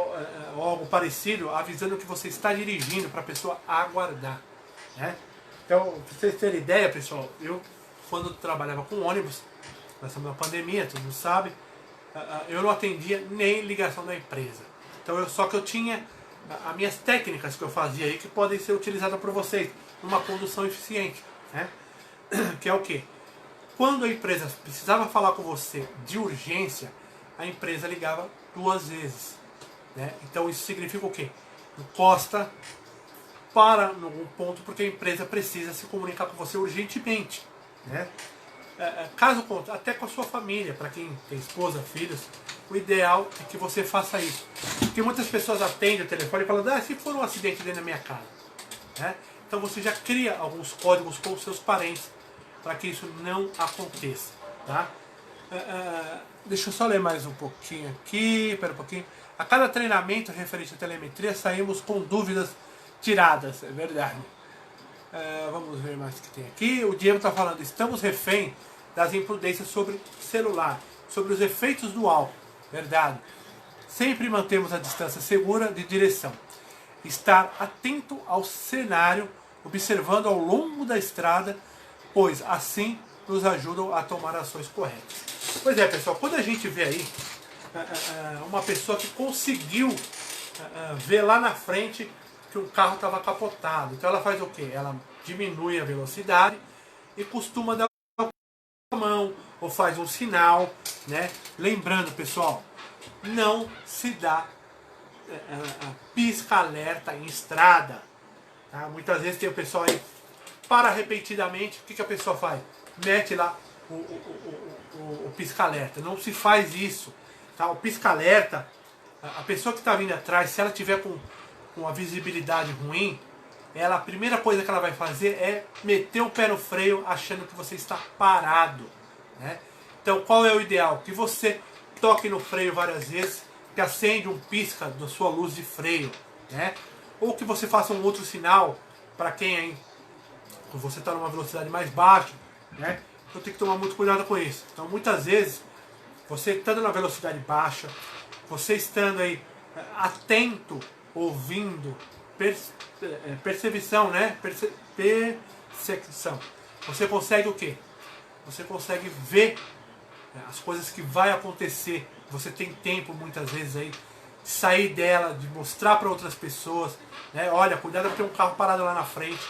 ou algo parecido, avisando que você está dirigindo para a pessoa aguardar, né? Então, para vocês terem ideia, pessoal, eu quando trabalhava com ônibus, nessa pandemia, todo mundo sabe, eu não atendia nem ligação da empresa. Então, só que eu tinha as minhas técnicas que eu fazia aí, que podem ser utilizadas por vocês numa condução eficiente, né? Que é o quê? Quando a empresa precisava falar com você de urgência, a empresa ligava 2 vezes, né? Então isso significa o quê? Encosta, para em algum ponto, porque a empresa precisa se comunicar com você urgentemente, né? Caso contrário, até com a sua família, para quem tem esposa, filhos, o ideal é que você faça isso. Porque muitas pessoas atendem o telefone e falam, se for um acidente dentro da minha casa, né? Então você já cria alguns códigos com os seus parentes para que isso não aconteça, tá? Deixa eu só ler mais um pouquinho aqui, espera um pouquinho. A cada treinamento referente à telemetria saímos com dúvidas tiradas, é verdade. Vamos ver mais o que tem aqui. O Diego está falando, estamos refém das imprudências sobre celular, sobre os efeitos do álcool, verdade. Sempre mantemos a distância segura de direção. Estar atento ao cenário, observando ao longo da estrada, pois assim nos ajudam a tomar ações corretas. Pois é, pessoal, quando a gente vê aí uma pessoa que conseguiu ver lá na frente que um carro estava capotado, então ela faz o quê? Ela diminui a velocidade e costuma dar a mão ou faz um sinal, né? Lembrando, pessoal, não se dá pisca-alerta em estrada, tá? Muitas vezes tem o pessoal aí para repetidamente, o que a pessoa faz? Mete lá o pisca-alerta. Não se faz isso, tá? O pisca-alerta, a pessoa que está vindo atrás, se ela tiver com a visibilidade ruim, a primeira coisa que ela vai fazer é meter o pé no freio achando que você está parado, né? Então qual é o ideal? Que você toque no freio várias vezes, que acende um pisca da sua luz de freio, né? ou que você faça um outro sinal para quem aí você está numa velocidade mais baixa, né? Então tem que tomar muito cuidado com isso. Então muitas vezes, você estando na velocidade baixa, você estando aí atento, ouvindo, percepção, né? Percepção. Você consegue o quê? Você consegue ver as coisas que vai acontecer. Você tem tempo muitas vezes aí de sair dela, de mostrar para outras pessoas, né? Olha, cuidado porque tem um carro parado lá na frente.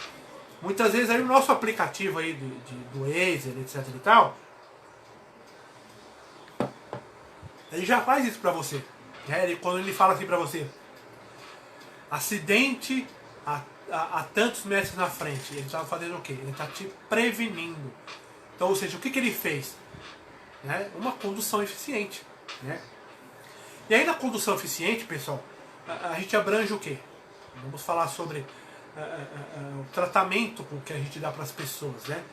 Muitas vezes aí o nosso aplicativo aí do Waze, etc e tal, ele já faz isso pra você, né? Quando ele fala assim pra você, acidente a tantos metros na frente, ele está fazendo o quê? Ele está te prevenindo. Então, ou seja, o que ele fez? Né? Uma condução eficiente, né? E aí na condução eficiente, pessoal, a gente abrange o quê? Vamos falar sobre o tratamento que a gente dá para as pessoas, né?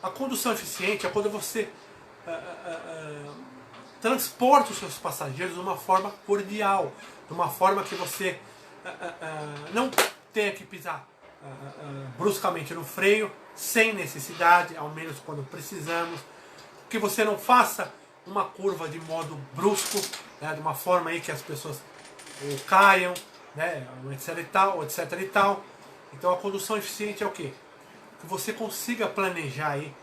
A condução eficiente é quando você transporta os seus passageiros de uma forma cordial, de uma forma que você não tenha que pisar bruscamente no freio, sem necessidade, ao menos quando precisamos, que você não faça uma curva de modo brusco, né, de uma forma aí que as pessoas caiam, né, etc e tal, etc e tal. Então a condução eficiente é o quê? Que você consiga planejar aí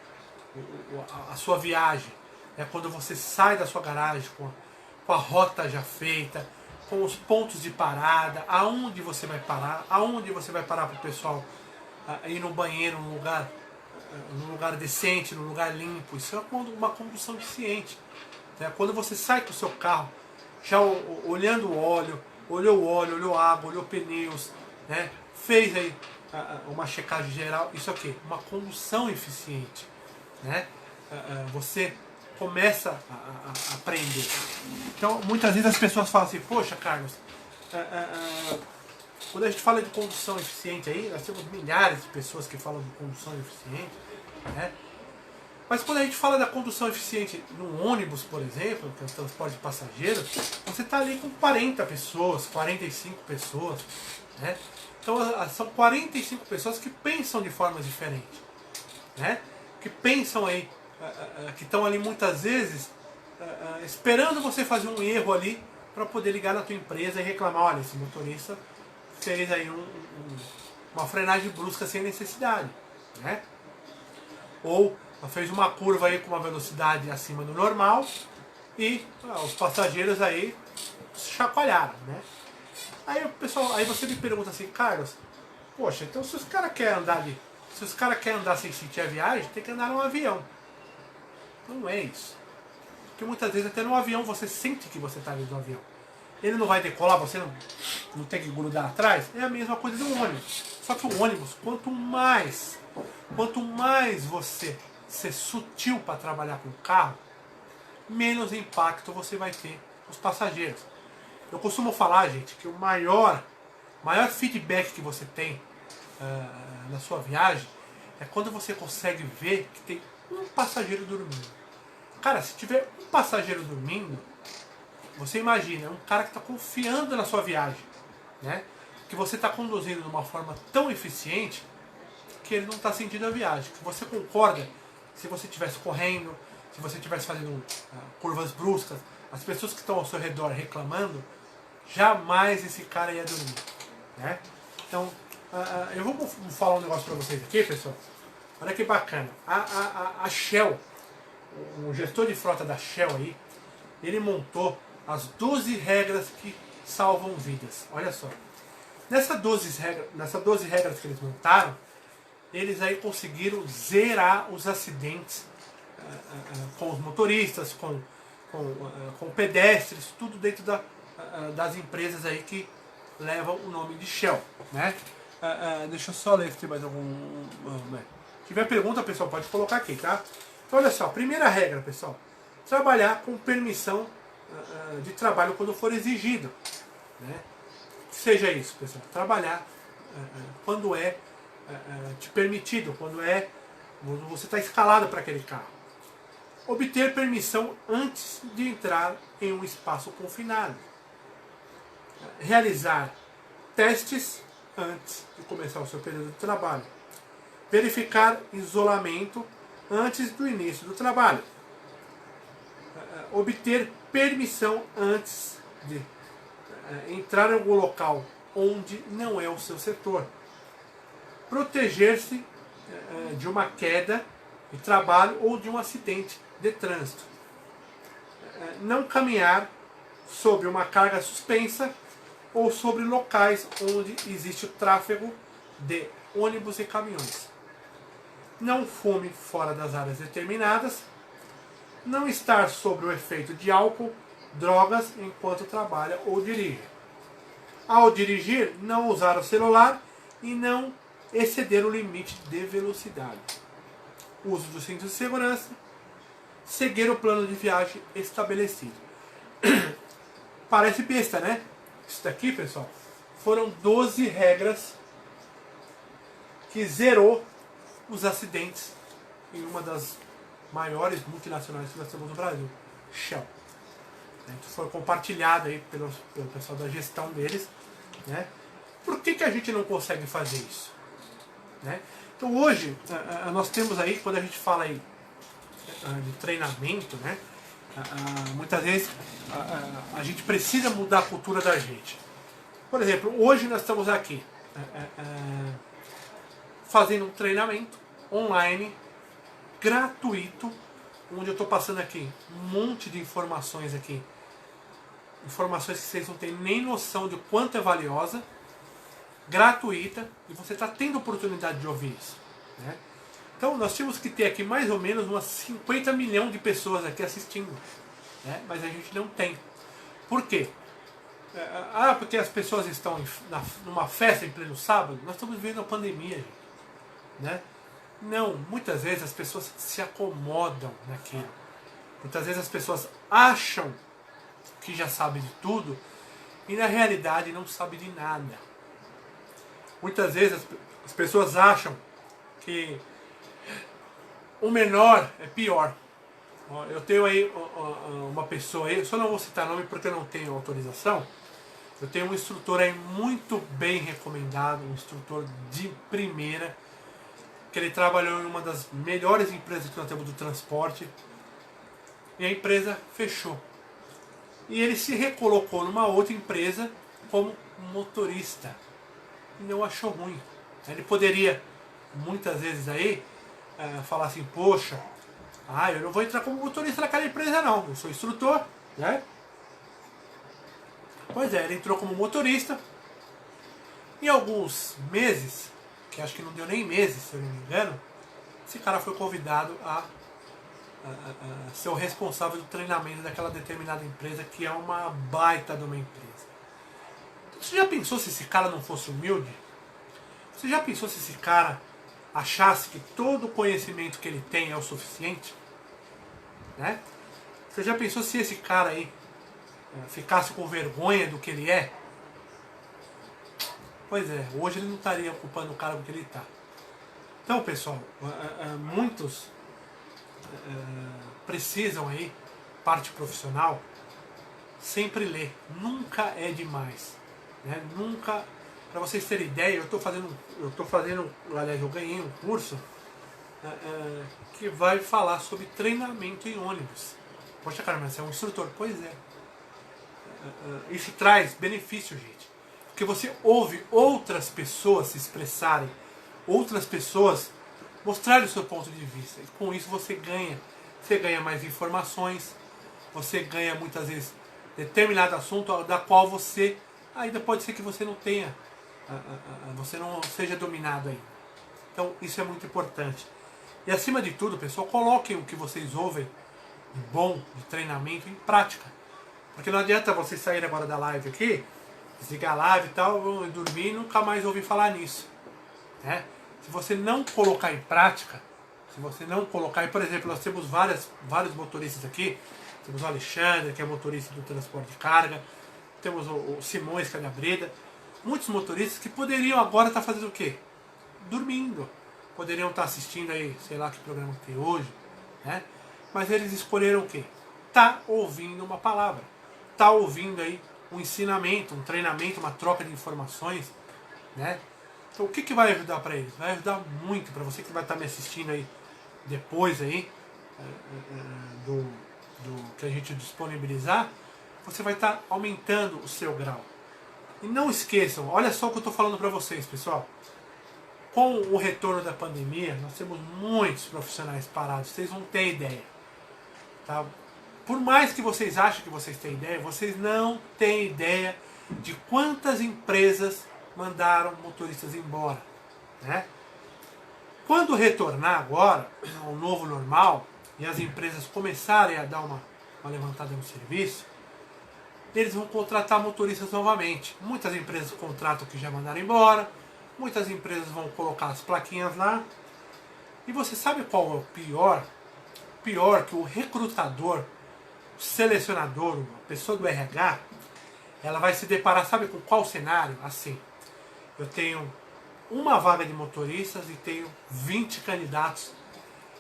a sua viagem. É quando você sai da sua garagem com a rota já feita, com os pontos de parada, aonde você vai parar para o pessoal ir no banheiro, num lugar decente, num lugar limpo. Isso é uma condução eficiente. É quando você sai com o seu carro, já olhando o óleo, olhou água, olhou pneus, né? Fez aí uma checagem geral. Isso é o quê? Uma condução eficiente, né? Você começa a aprender. Então, muitas vezes as pessoas falam assim, poxa, Carlos, quando a gente fala de condução eficiente aí, nós temos milhares de pessoas que falam de condução eficiente, né? Mas quando a gente fala da condução eficiente num ônibus, por exemplo, que é o transporte de passageiros, você está ali com 40 pessoas, 45 pessoas, né? Então são 45 pessoas que pensam de formas diferentes, né? Que pensam aí, que estão ali muitas vezes esperando você fazer um erro ali para poder ligar na tua empresa e reclamar, olha, esse motorista fez aí uma frenagem brusca sem necessidade, né? Ou fez uma curva aí com uma velocidade acima do normal e os passageiros aí chacoalharam, né? Aí o pessoal, aí você me pergunta assim, Carlos, poxa, então se os caras querem andar sem sentir a viagem, tem que andar num avião. Não é isso. Porque muitas vezes até no avião você sente que você está dentro do avião. Ele não vai decolar, você não tem que grudar atrás. É a mesma coisa do ônibus. Só que o ônibus, quanto mais você ser sutil para trabalhar com o carro, menos impacto você vai ter com os passageiros. Eu costumo falar, gente, que o maior feedback que você tem na sua viagem é quando você consegue ver que tem um passageiro dormindo. Cara, se tiver um passageiro dormindo, você imagina, é um cara que está confiando na sua viagem, né? Que você está conduzindo de uma forma tão eficiente que ele não está sentindo a viagem. Que você concorda, se você estivesse correndo, se você estivesse fazendo curvas bruscas, as pessoas que estão ao seu redor reclamando, jamais esse cara ia dormir, né? Então, eu vou falar um negócio para vocês aqui, pessoal. Olha que bacana. A Shell, o gestor de frota da Shell aí, ele montou as 12 regras que salvam vidas. Olha só. Nessas 12 regras que eles montaram, eles aí conseguiram zerar os acidentes com os motoristas, com pedestres, tudo dentro das empresas aí que levam o nome de Shell, né? Deixa eu só ler se tem mais algum... Se tiver pergunta, pessoal, pode colocar aqui, tá? Então, olha só, primeira regra, pessoal. Trabalhar com permissão de trabalho quando for exigido, né? Seja isso, pessoal. Trabalhar quando é te permitido, quando você está escalado para aquele carro. Obter permissão antes de entrar em um espaço confinado. Realizar testes antes de começar o seu período de trabalho. Verificar isolamento antes do início do trabalho. Obter permissão antes de entrar em algum local onde não é o seu setor. Proteger-se de uma queda de trabalho ou de um acidente de trânsito. Não caminhar sobre uma carga suspensa ou sobre locais onde existe o tráfego de ônibus e caminhões. Não fume fora das áreas determinadas. Não estar sob o efeito de álcool, drogas enquanto trabalha ou dirige. Ao dirigir, não usar o celular e não exceder o limite de velocidade. Uso do cinto de segurança. Seguir o plano de viagem estabelecido. Parece besta, né? Isso daqui, pessoal, foram 12 regras que zerou os acidentes em uma das maiores multinacionais que nós temos no Brasil, Shell. Isso foi compartilhado aí pelo pessoal da gestão deles, né? Por que a gente não consegue fazer isso? Né? Então hoje nós temos aí, quando a gente fala aí de treinamento, né? Muitas vezes a gente precisa mudar a cultura da gente. Por exemplo, hoje nós estamos aqui fazendo um treinamento online gratuito, onde eu estou passando aqui um monte de informações aqui, informações que vocês não têm nem noção de quanto é valiosa, gratuita, e você está tendo oportunidade de ouvir isso, né? Então nós tínhamos que ter aqui mais ou menos umas 50 milhões de pessoas aqui assistindo, né? Mas a gente não tem. Por quê? Porque as pessoas estão numa festa em pleno sábado? Nós estamos vivendo a pandemia, gente, né? Não, muitas vezes as pessoas se acomodam naquilo. Muitas vezes as pessoas acham que já sabem de tudo e na realidade não sabem de nada. Muitas vezes as pessoas acham que o menor é pior. Eu tenho aí uma pessoa aí, eu só não vou citar nome porque eu não tenho autorização. Eu tenho um instrutor aí muito bem recomendado, um instrutor de primeira, que ele trabalhou em uma das melhores empresas que nós temos do transporte, e a empresa fechou. E ele se recolocou numa outra empresa como motorista. E não achou ruim. Ele poderia, muitas vezes aí, falar assim, poxa, eu não vou entrar como motorista naquela empresa não, eu sou instrutor, né? Pois é, ele entrou como motorista. Em alguns meses, que acho que não deu nem meses, se eu não me engano, esse cara foi convidado a ser o responsável do treinamento daquela determinada empresa, que é uma baita de uma empresa. Você já pensou se esse cara não fosse humilde? Você já pensou se esse cara achasse que todo o conhecimento que ele tem é o suficiente? Né? Você já pensou se esse cara aí ficasse com vergonha do que ele é? Pois é, hoje ele não estaria ocupando o cargo que ele está. Então, pessoal, muitos precisam aí, parte profissional, sempre ler. Nunca é demais, né? Nunca. Para vocês terem ideia, eu estou fazendo, aliás, eu ganhei um curso que vai falar sobre treinamento em ônibus. Poxa, cara, mas você é um instrutor? Pois é. Isso traz benefício, gente. Porque você ouve outras pessoas se expressarem, outras pessoas mostrarem o seu ponto de vista. E com isso você ganha. Você ganha mais informações, você ganha muitas vezes determinado assunto da qual você, ainda pode ser que você não tenha, você não seja dominado ainda. Então isso é muito importante. E acima de tudo, pessoal, coloquem o que vocês ouvem de bom, de treinamento, em prática. Porque não adianta vocês saírem agora da live aqui, desligar a live e tal, vão dormir e nunca mais ouvir falar nisso, né? Se você não colocar em prática, se você não colocar, por exemplo, nós temos vários motoristas aqui, temos o Alexandre, que é motorista do transporte de carga, temos o Simões, que é da Breda, muitos motoristas que poderiam agora estar fazendo o quê? Dormindo. Poderiam estar assistindo aí, sei lá que programa que tem hoje, né? Mas eles escolheram o quê? Tá ouvindo uma palavra, tá ouvindo aí um ensinamento, um treinamento, uma troca de informações, né? Então o que vai ajudar para eles? Vai ajudar muito para você que vai estar me assistindo aí depois aí do que a gente disponibilizar, você vai estar aumentando o seu grau. E não esqueçam, olha só o que eu estou falando para vocês, pessoal. Com o retorno da pandemia, nós temos muitos profissionais parados, vocês não têm ideia. Tá? Por mais que vocês achem que vocês têm ideia, vocês não têm ideia de quantas empresas mandaram motoristas embora. Né? Quando retornar agora ao novo normal e as empresas começarem a dar uma levantada no serviço, eles vão contratar motoristas novamente. Muitas empresas contratam que já mandaram embora, muitas empresas vão colocar as plaquinhas lá. E você sabe qual é o pior? Pior que o recrutador, o selecionador, a pessoa do RH, ela vai se deparar, sabe com qual cenário? Assim, eu tenho uma vaga de motoristas e tenho 20 candidatos.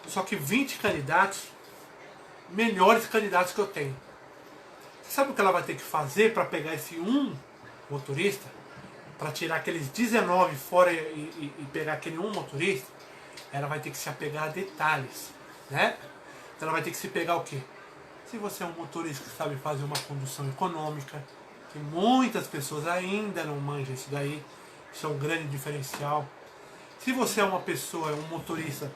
Só que 20 candidatos, melhores candidatos que eu tenho. Você sabe o que ela vai ter que fazer para pegar esse um motorista? Para tirar aqueles 19 fora e pegar aquele um motorista? Ela vai ter que se apegar a detalhes, né? Então ela vai ter que se pegar o quê? Se você é um motorista que sabe fazer uma condução econômica, que muitas pessoas ainda não manjam isso daí, isso é um grande diferencial. Se você é uma pessoa, um motorista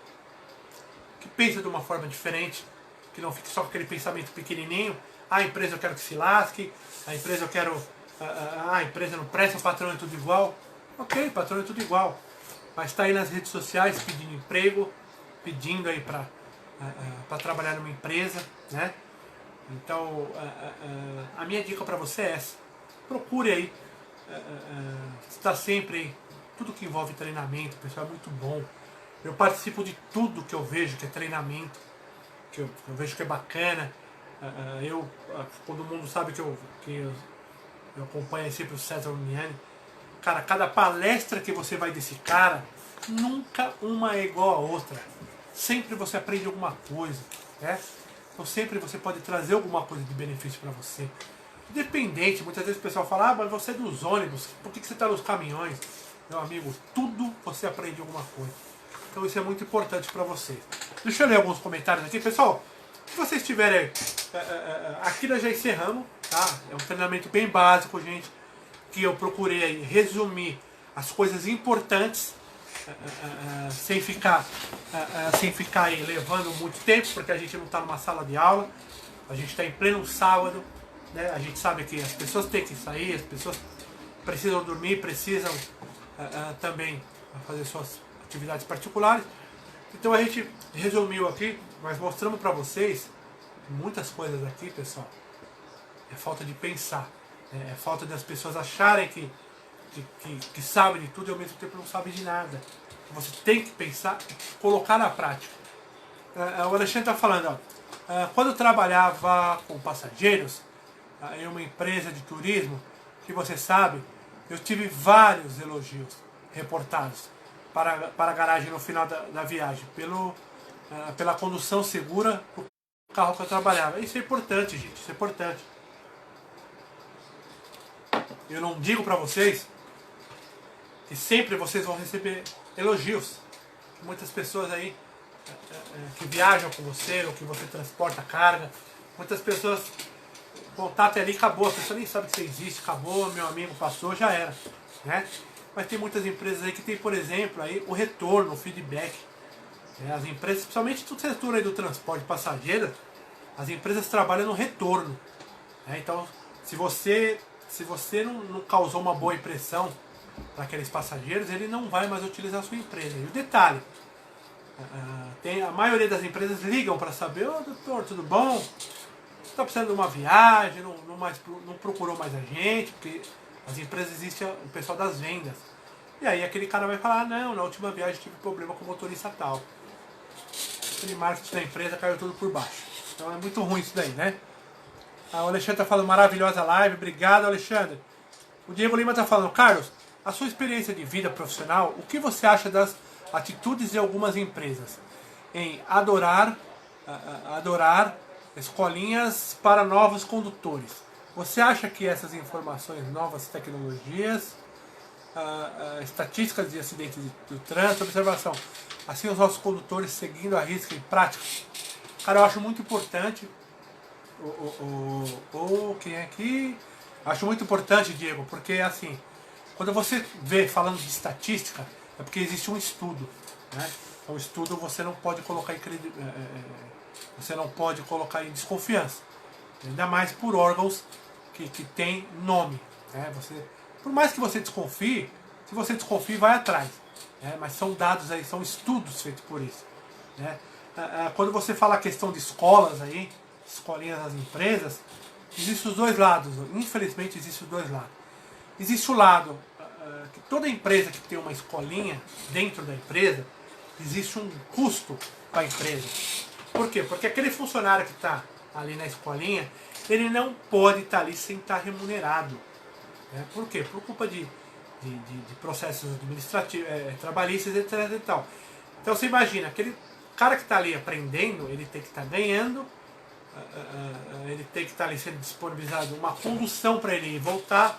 que pensa de uma forma diferente, que não fique só com aquele pensamento pequenininho, a empresa eu quero que se lasque, a empresa eu quero, a empresa não presta, o patrão é tudo igual. Ok, patrão é tudo igual, mas está aí nas redes sociais pedindo emprego, pedindo aí para trabalhar numa empresa, né? Então a minha dica para você é essa: procure aí estar sempre aí. Tudo que envolve treinamento, pessoal, é muito bom. Eu participo de tudo que eu vejo que é treinamento, que eu vejo que é bacana. Todo mundo sabe que eu acompanho sempre o César Uniani. Cara, cada palestra que você vai desse cara, nunca uma é igual a outra. Sempre você aprende alguma coisa, né? Então sempre você pode trazer alguma coisa de benefício para você. Independente, muitas vezes o pessoal fala, mas você é dos ônibus, por que você está nos caminhões? Meu amigo, tudo você aprende alguma coisa. Então isso é muito importante para vocês. Deixa eu ler alguns comentários aqui, pessoal. Se vocês tiverem, aqui nós já encerramos, tá? É um treinamento bem básico, gente, que eu procurei aí resumir as coisas importantes, sem ficar aí levando muito tempo, porque a gente não está numa sala de aula, a gente está em pleno sábado, né? A gente sabe que as pessoas têm que sair, as pessoas precisam dormir, precisam também fazer suas atividades particulares. Então a gente resumiu aqui, mas mostramos para vocês muitas coisas aqui, pessoal. É falta de pensar, é falta das pessoas acharem que sabem de tudo e ao mesmo tempo não sabem de nada. Você tem que pensar e colocar na prática. O Alexandre está falando, quando eu trabalhava com passageiros em uma empresa de turismo, que você sabe, eu tive vários elogios reportados para a garagem no final da viagem, pela condução segura do carro que eu trabalhava. Isso é importante, gente, isso é importante. Eu não digo para vocês que sempre vocês vão receber elogios. Muitas pessoas aí que viajam com você, ou que você transporta carga, muitas pessoas, o contato é ali, acabou, a pessoa nem sabe que você existe, acabou, meu amigo passou, já era, né? Mas tem muitas empresas aí que tem, por exemplo, aí o retorno, o feedback. As empresas, principalmente do setor aí do transporte de passageiros, as empresas trabalham no retorno. Então, se você não causou uma boa impressão para aqueles passageiros, ele não vai mais utilizar a sua empresa. E o detalhe, a maioria das empresas ligam para saber, doutor, tudo bom? Está precisando de uma viagem, não procurou mais a gente, porque as empresas existem o pessoal das vendas. E aí aquele cara vai falar, não, na última viagem tive problema com o motorista tal. Aquele marketing da empresa caiu tudo por baixo. Então é muito ruim isso daí, né? O Alexandre está falando, maravilhosa live, obrigado, Alexandre. O Diego Lima está falando, Carlos, a sua experiência de vida profissional, o que você acha das atitudes de algumas empresas em adorar escolinhas para novos condutores? Você acha que essas informações, novas tecnologias, estatísticas de acidentes do trânsito, observação. Assim os nossos condutores seguindo a risca em prática. Cara, eu acho muito importante. Quem é aqui? Acho muito importante, Diego, porque assim, quando você vê falando de estatística, é porque existe um estudo, né? O estudo você não pode colocar em você não pode colocar em desconfiança, ainda mais por órgãos que tem nome, né? Por mais que você desconfie, se você desconfia, vai atrás, né? Mas são dados aí, são estudos feitos por isso, né? Quando você fala a questão de escolas aí, escolinhas nas empresas, existem os dois lados. Infelizmente existem os dois lados. Existe o lado que toda empresa que tem uma escolinha dentro da empresa, existe um custo para a empresa. Por quê? Porque aquele funcionário que está ali na escolinha, ele não pode estar ali sem estar remunerado. Né? Por quê? Por culpa de processos administrativos, trabalhistas, etc. E tal. Então você imagina, aquele cara que está ali aprendendo, ele tem que estar ganhando, ele tem que estar ali sendo disponibilizado uma condução para ele ir voltar,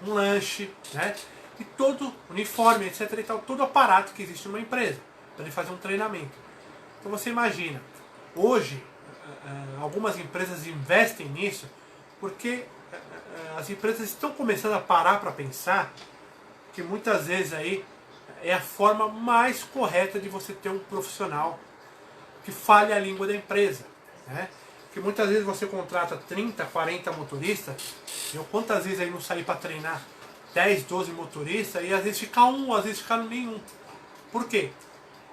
um lanche, né? E todo uniforme, etc. E tal, todo aparato que existe numa empresa, para ele fazer um treinamento. Então você imagina, hoje algumas empresas investem nisso porque as empresas estão começando a parar para pensar que muitas vezes aí é a forma mais correta de você ter um profissional que fale a língua da empresa, né? Porque muitas vezes você contrata 30, 40 motoristas, eu quantas vezes aí não saí para treinar 10, 12 motoristas e às vezes fica um, às vezes fica nenhum. Por quê?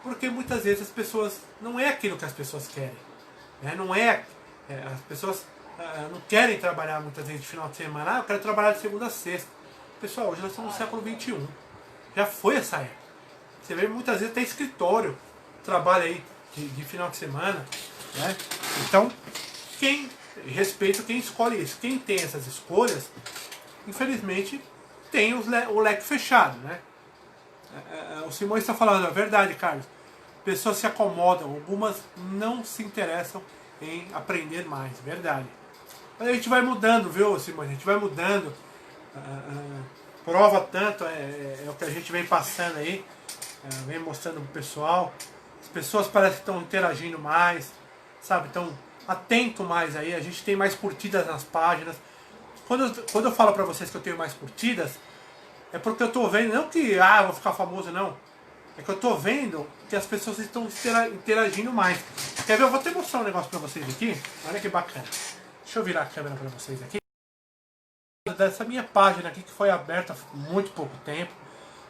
Porque muitas vezes as pessoas, não é aquilo que as pessoas querem, né? Não as pessoas não querem trabalhar muitas vezes de final de semana, eu quero trabalhar de segunda a sexta. Pessoal, hoje nós estamos no século XXI, já foi essa época. Você vê muitas vezes até escritório, trabalha aí de final de semana, né? Então, respeito quem escolhe isso. Quem tem essas escolhas, infelizmente, tem o leque fechado, né? O Simões está falando, é verdade, Carlos. Pessoas se acomodam, algumas não se interessam em aprender mais, verdade. Mas a gente vai mudando, viu, Simões? A gente vai mudando. Prova tanto, é o que a gente vem passando aí, vem mostrando pro pessoal. As pessoas parecem que estão interagindo mais, sabe? Estão atento mais aí, a gente tem mais curtidas nas páginas. Quando eu falo pra vocês que eu tenho mais curtidas, é porque eu tô vendo, não que eu vou ficar famoso, não. É que eu tô vendo que as pessoas estão interagindo mais. Quer ver? Eu vou até mostrar um negócio pra vocês aqui. Olha que bacana. Deixa eu virar a câmera pra vocês aqui. Dessa minha página aqui que foi aberta há muito pouco tempo.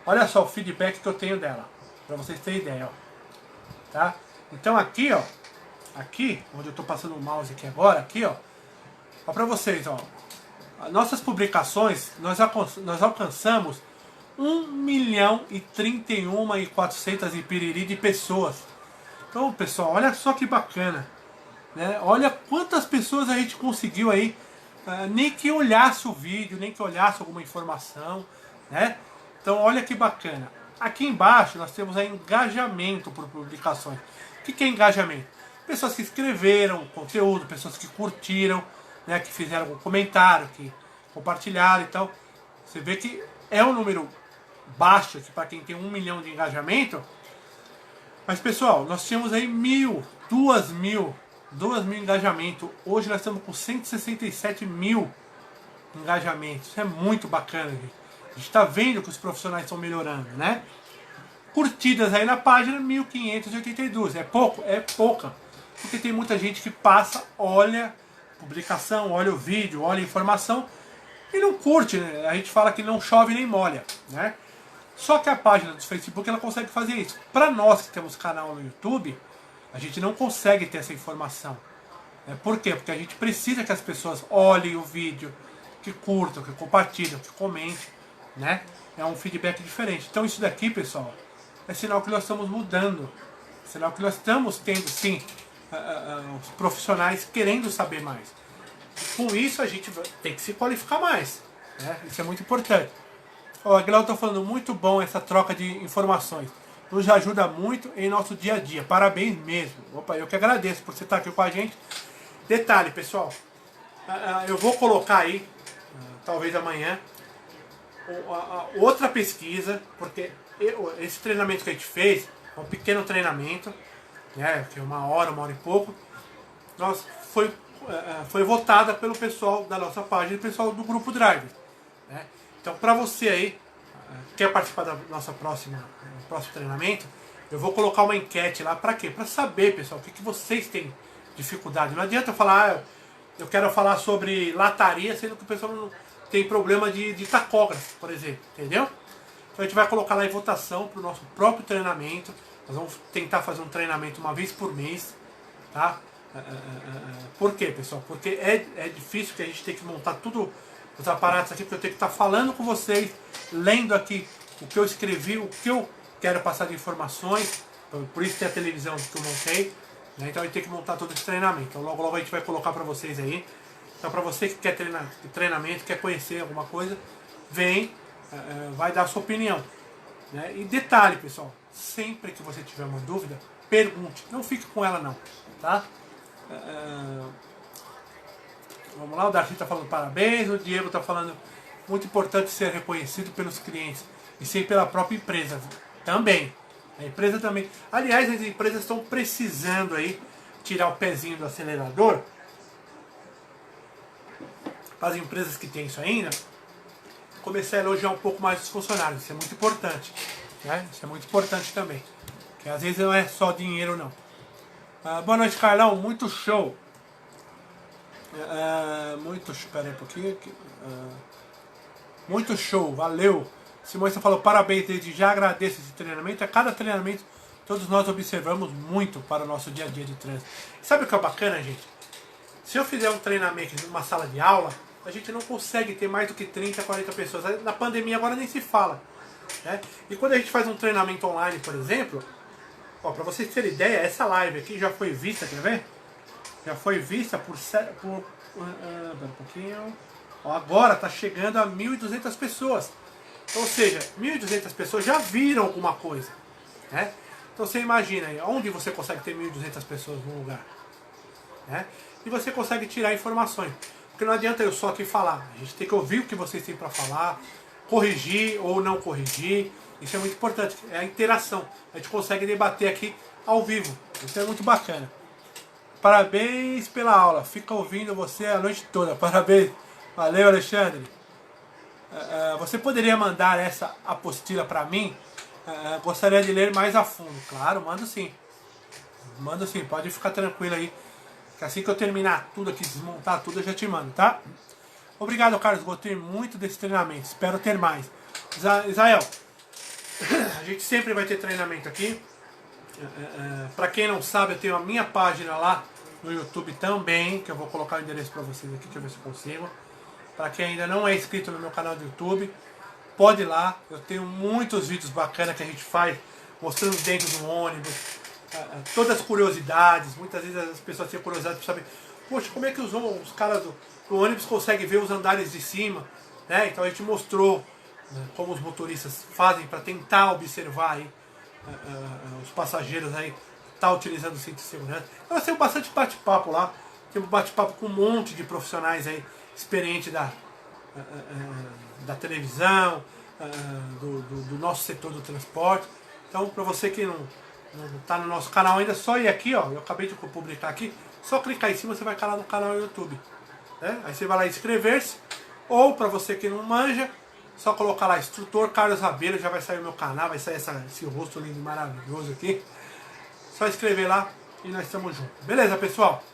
Olha só o feedback que eu tenho dela. Pra vocês terem ideia, ó. Tá? Então aqui, ó. Aqui, onde eu tô passando o mouse aqui agora, aqui, ó. Ó pra vocês, ó. Nossas publicações, nós alcançamos 1.031.400 e piriri de pessoas. Então, pessoal, olha só que bacana, né? Olha quantas pessoas a gente conseguiu aí, nem que olhasse o vídeo, nem que olhasse alguma informação, né? Então, olha que bacana. Aqui embaixo nós temos aí engajamento por publicações. O que é engajamento? Pessoas que escreveram conteúdo, pessoas que curtiram, né, que fizeram algum comentário, que compartilharam e tal. Você vê que é um número baixo aqui para quem tem 1 milhão de engajamento. Mas pessoal, nós tínhamos aí 2.000 engajamentos. Hoje nós estamos com 167 mil engajamentos. Isso é muito bacana, gente. A gente está vendo que os profissionais estão melhorando, né? Curtidas aí na página, 1.582. É pouco? É pouca. Porque tem muita gente que passa, olha publicação, olha o vídeo, olha a informação e não curte, né? A gente fala que não chove nem molha, né? Só que a página do Facebook ela consegue fazer isso. Para nós que temos canal no YouTube, a gente não consegue ter essa informação. Por quê? Porque a gente precisa que as pessoas olhem o vídeo, que curtam, que compartilhem, que comentem, né? É um feedback diferente. Então isso daqui, pessoal, é sinal que nós estamos mudando. É sinal que nós estamos tendo, sim, os profissionais querendo saber mais. Com isso a gente tem que se qualificar mais, né? Isso é muito importante. O Aguilar está falando, muito bom essa troca de informações. Nos ajuda muito em nosso dia a dia. Parabéns mesmo. Opa, eu que agradeço por você estar aqui com a gente. Detalhe, pessoal, eu vou colocar aí, talvez amanhã, outra pesquisa, porque esse treinamento que a gente fez, é um pequeno treinamento, né, que é uma hora e pouco, foi votada pelo pessoal da nossa página e pessoal do Grupo Drive. Né? Então, para você aí, quer participar da nossa próximo treinamento, eu vou colocar uma enquete lá, para quê? Para saber, pessoal, o que vocês têm dificuldade. Não adianta eu falar, eu quero falar sobre lataria, sendo que o pessoal não tem problema de tacógrafo, por exemplo, entendeu? Então a gente vai colocar lá em votação para o nosso próprio treinamento. Nós vamos tentar fazer um treinamento uma vez por mês, tá? Por quê, pessoal? Porque é difícil, que a gente tem que montar tudo os aparatos aqui, porque eu tenho que estar falando com vocês, lendo aqui o que eu escrevi, o que eu quero passar de informações, por isso tem a televisão que eu montei, né? Então a gente tem que montar todo esse treinamento. Então logo logo a gente vai colocar para vocês aí. Então para você que quer treinamento, quer conhecer alguma coisa, vem, vai dar a sua opinião. Né? E detalhe, pessoal, sempre que você tiver uma dúvida, pergunte, não fique com ela não, tá? Vamos lá, o Darcy está falando parabéns, o Diego está falando muito importante ser reconhecido pelos clientes e sim pela própria empresa também. A empresa também. Aliás, as empresas estão precisando aí tirar o pezinho do acelerador. As empresas que têm isso ainda, começar a elogiar um pouco mais os funcionários. Isso é muito importante. Né? Isso é muito importante também. Porque às vezes não é só dinheiro não. Boa noite, Carlão. Muito show. Espera aí um pouquinho. Muito show, valeu. Simões falou parabéns, desde já agradeço esse treinamento. A cada treinamento, todos nós observamos muito para o nosso dia a dia de trânsito. Sabe o que é bacana, gente? Se eu fizer um treinamento em uma sala de aula, a gente não consegue ter mais do que 30, 40 pessoas. Na pandemia agora nem se fala. Né? E quando a gente faz um treinamento online, por exemplo, para vocês terem ideia, essa live aqui já foi vista, quer ver? Já foi vista por um pouquinho. Agora está chegando a 1.200 pessoas. Ou seja, 1.200 pessoas já viram alguma coisa. Né? Então você imagina aí, onde você consegue ter 1.200 pessoas num lugar. Né? E você consegue tirar informações. Porque não adianta eu só aqui falar. A gente tem que ouvir o que vocês têm para falar, corrigir ou não corrigir. Isso é muito importante. É a interação. A gente consegue debater aqui ao vivo. Isso é muito bacana. Parabéns pela aula. Fica ouvindo você a noite toda. Parabéns. Valeu, Alexandre. Você poderia mandar essa apostila para mim? Gostaria de ler mais a fundo. Claro, mando sim. Mando sim. Pode ficar tranquilo aí. Que assim que eu terminar tudo aqui, desmontar tudo, eu já te mando, tá? Obrigado, Carlos. Gostei muito desse treinamento. Espero ter mais. Israel, a gente sempre vai ter treinamento aqui. Para quem não sabe, eu tenho a minha página lá no YouTube também, que eu vou colocar o endereço para vocês aqui, deixa eu ver se eu consigo. Para quem ainda não é inscrito no meu canal do YouTube, pode ir lá. Eu tenho muitos vídeos bacanas que a gente faz, mostrando dentro do ônibus, todas as curiosidades. Muitas vezes as pessoas têm curiosidade para saber, poxa, como é que os caras do ônibus conseguem ver os andares de cima, né? Então a gente mostrou como os motoristas fazem para tentar observar aí, os passageiros aí tá utilizando o cinto de segurança. Então vai ser bastante bate-papo lá. Tem um bate-papo com um monte de profissionais aí experientes da televisão, do nosso setor do transporte. Então, para você que não está no nosso canal ainda, só ir aqui, ó, eu acabei de publicar aqui, só clicar em cima você vai cair lá no canal do YouTube. Né? Aí você vai lá inscrever-se, ou para você que não manja, só colocar lá instrutor Carlos Rabelo, já vai sair o meu canal, vai sair esse rosto lindo e maravilhoso aqui. Só escrever lá e nós estamos juntos. Beleza, pessoal?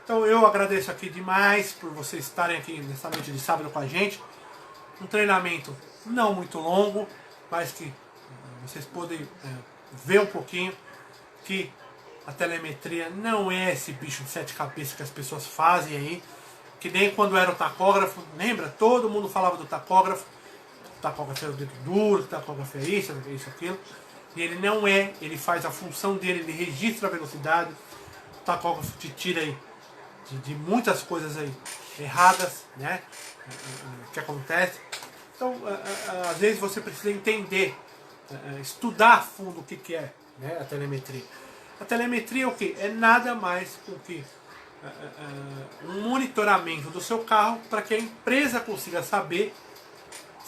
Então eu agradeço aqui demais por vocês estarem aqui nessa noite de sábado com a gente. Um treinamento não muito longo, mas que vocês podem ver um pouquinho que a telemetria não é esse bicho de 7 cabeças que as pessoas fazem aí. Que nem quando era o tacógrafo, lembra? Todo mundo falava do tacógrafo. O tacógrafo é o dedo duro, o tacógrafo é isso, aquilo. E ele não é, ele faz a função dele, ele registra a velocidade. O tacógrafo te tira aí de muitas coisas aí erradas, né? Que acontece. Então, às vezes você precisa entender, estudar a fundo o que é, né, a telemetria. A telemetria é o que? É nada mais do que um monitoramento do seu carro para que a empresa consiga saber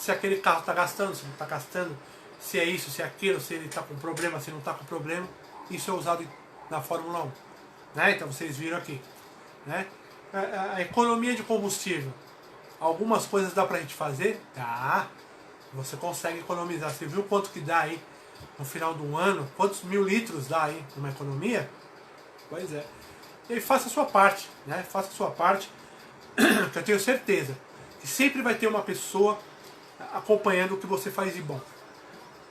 se aquele carro está gastando, se não está gastando, se é isso, se é aquilo, se ele está com problema, se não está com problema. Isso é usado na Fórmula 1. Né? Então vocês viram aqui. Né? A economia de combustível. Algumas coisas dá pra gente fazer? Dá. Você consegue economizar. Você viu quanto que dá aí no final do ano? Quantos 1000 litros dá aí numa economia? Pois é. E aí faça a sua parte. Né? Faça a sua parte. Que eu tenho certeza que sempre vai ter uma pessoa acompanhando o que você faz de bom.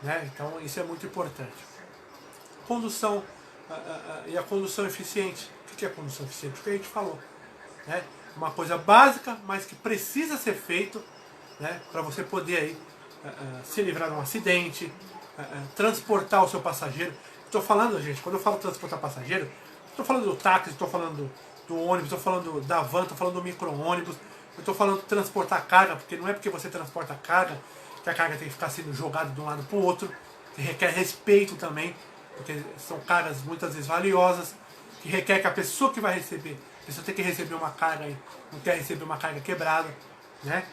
Né? Então isso é muito importante. Condução e a condução eficiente. O que é condução eficiente? O que a gente falou. Né? Uma coisa básica, mas que precisa ser feito, né? Para você poder aí, se livrar de um acidente, transportar o seu passageiro. Estou falando, gente, quando eu falo transportar passageiro, estou falando do táxi, estou falando do ônibus, estou falando da van, estou falando do micro-ônibus, eu estou falando de transportar carga, porque não é porque você transporta carga que a carga tem que ficar sendo jogada de um lado para o outro, que requer respeito também, porque são cargas muitas vezes valiosas, que requer que a pessoa que vai receber, a pessoa tem que receber uma carga e não quer receber uma carga quebrada, né?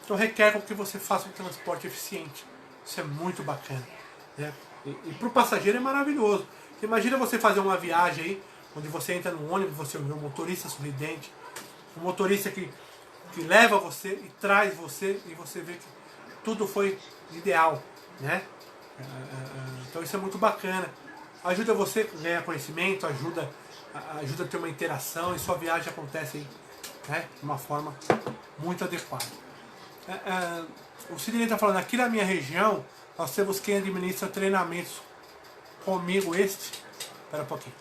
Então requer que você faça um transporte eficiente. Isso é muito bacana, né? E para o passageiro é maravilhoso. Imagina você fazer uma viagem aí, onde você entra no ônibus, você vê um motorista sorridente, um motorista que leva você e traz você, e você vê que tudo foi ideal, né? Então isso é muito bacana. Ajuda você a ganhar conhecimento, ajuda a ter uma interação, e sua viagem acontece aí, né, de uma forma muito adequada. O Sidney está falando, aqui na minha região, nós temos quem administra treinamentos comigo espera um pouquinho.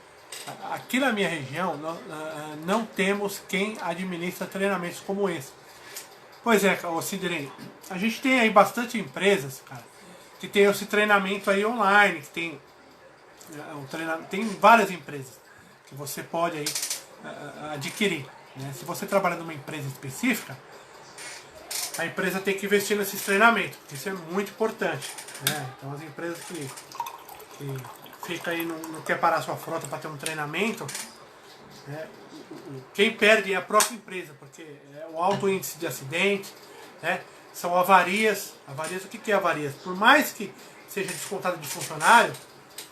Aqui na minha região, não temos quem administra treinamentos como esse. Pois é, Sidney, a gente tem aí bastante empresas, cara, que tem esse treinamento aí online, que tem tem várias empresas que você pode aí adquirir. Né? Se você trabalha numa empresa específica, a empresa tem que investir nesses treinamentos, isso é muito importante. Né? Então as empresas que fica aí, não quer parar sua frota para ter um treinamento, né? Quem perde é a própria empresa, porque é o alto índice de acidente, né? São avarias. Avarias, o que é avarias? Por mais que seja descontado de funcionário,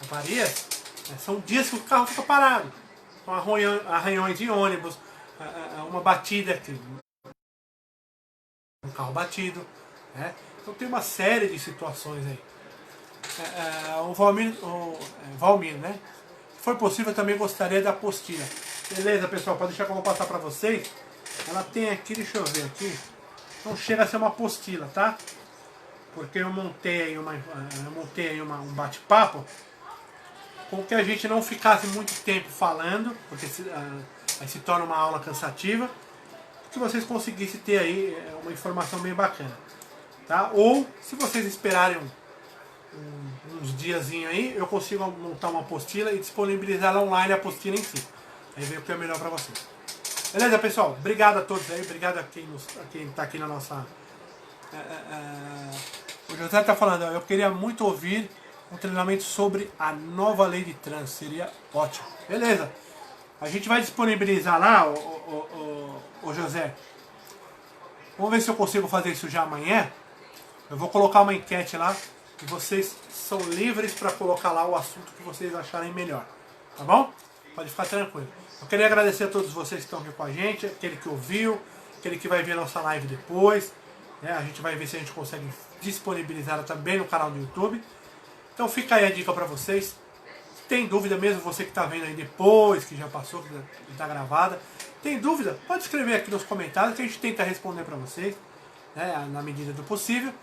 avarias, né, são dias que o carro fica parado. São arranhões de ônibus, uma batida aqui, um carro batido. Né? Então tem uma série de situações aí. O Valmir, né? Se for possível, eu também gostaria da apostila. Beleza, pessoal, pode deixar que eu vou passar para vocês. Ela tem aqui, deixa eu ver aqui. Não chega a ser uma apostila, tá? Porque eu montei aí um bate-papo com que a gente não ficasse muito tempo falando, porque aí se torna uma aula cansativa, que vocês conseguissem ter aí uma informação bem bacana, tá? Ou, se vocês esperarem uns diazinhos aí, eu consigo montar uma apostila e disponibilizar ela online, a apostila em si. Aí vê o que é melhor pra vocês. Beleza, pessoal? Obrigado a todos aí, obrigado a quem está aqui na nossa... O José está falando, eu queria muito ouvir um treinamento sobre a nova lei de trânsito, seria ótimo. Beleza, a gente vai disponibilizar lá, o José. Vamos ver se eu consigo fazer isso já amanhã. Eu vou colocar uma enquete lá e vocês são livres para colocar lá o assunto que vocês acharem melhor. Tá bom? Pode ficar tranquilo. Eu queria agradecer a todos vocês que estão aqui com a gente, aquele que ouviu, aquele que vai ver a nossa live depois. Né? A gente vai ver se a gente consegue disponibilizar ela também no canal do YouTube. Então fica aí a dica para vocês. Se tem dúvida mesmo, você que está vendo aí depois, que já passou, que está gravada, tem dúvida? Pode escrever aqui nos comentários que a gente tenta responder para vocês, né, na medida do possível.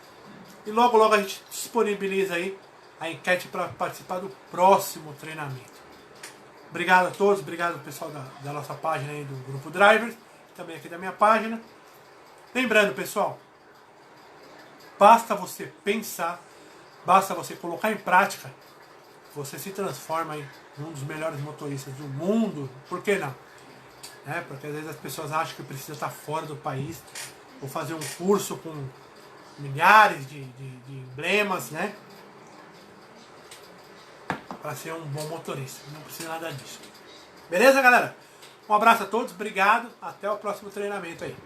E logo logo a gente disponibiliza aí a enquete para participar do próximo treinamento. Obrigado a todos, obrigado ao pessoal da nossa página aí do Grupo Drivers, também aqui da minha página. Lembrando, pessoal, basta você pensar, basta você colocar em prática, você se transforma em um dos melhores motoristas do mundo. Por que não? Porque às vezes as pessoas acham que precisa estar fora do país, ou fazer um curso com milhares de emblemas, né? Para ser um bom motorista. Não precisa nada disso. Beleza, galera? Um abraço a todos, obrigado, até o próximo treinamento aí.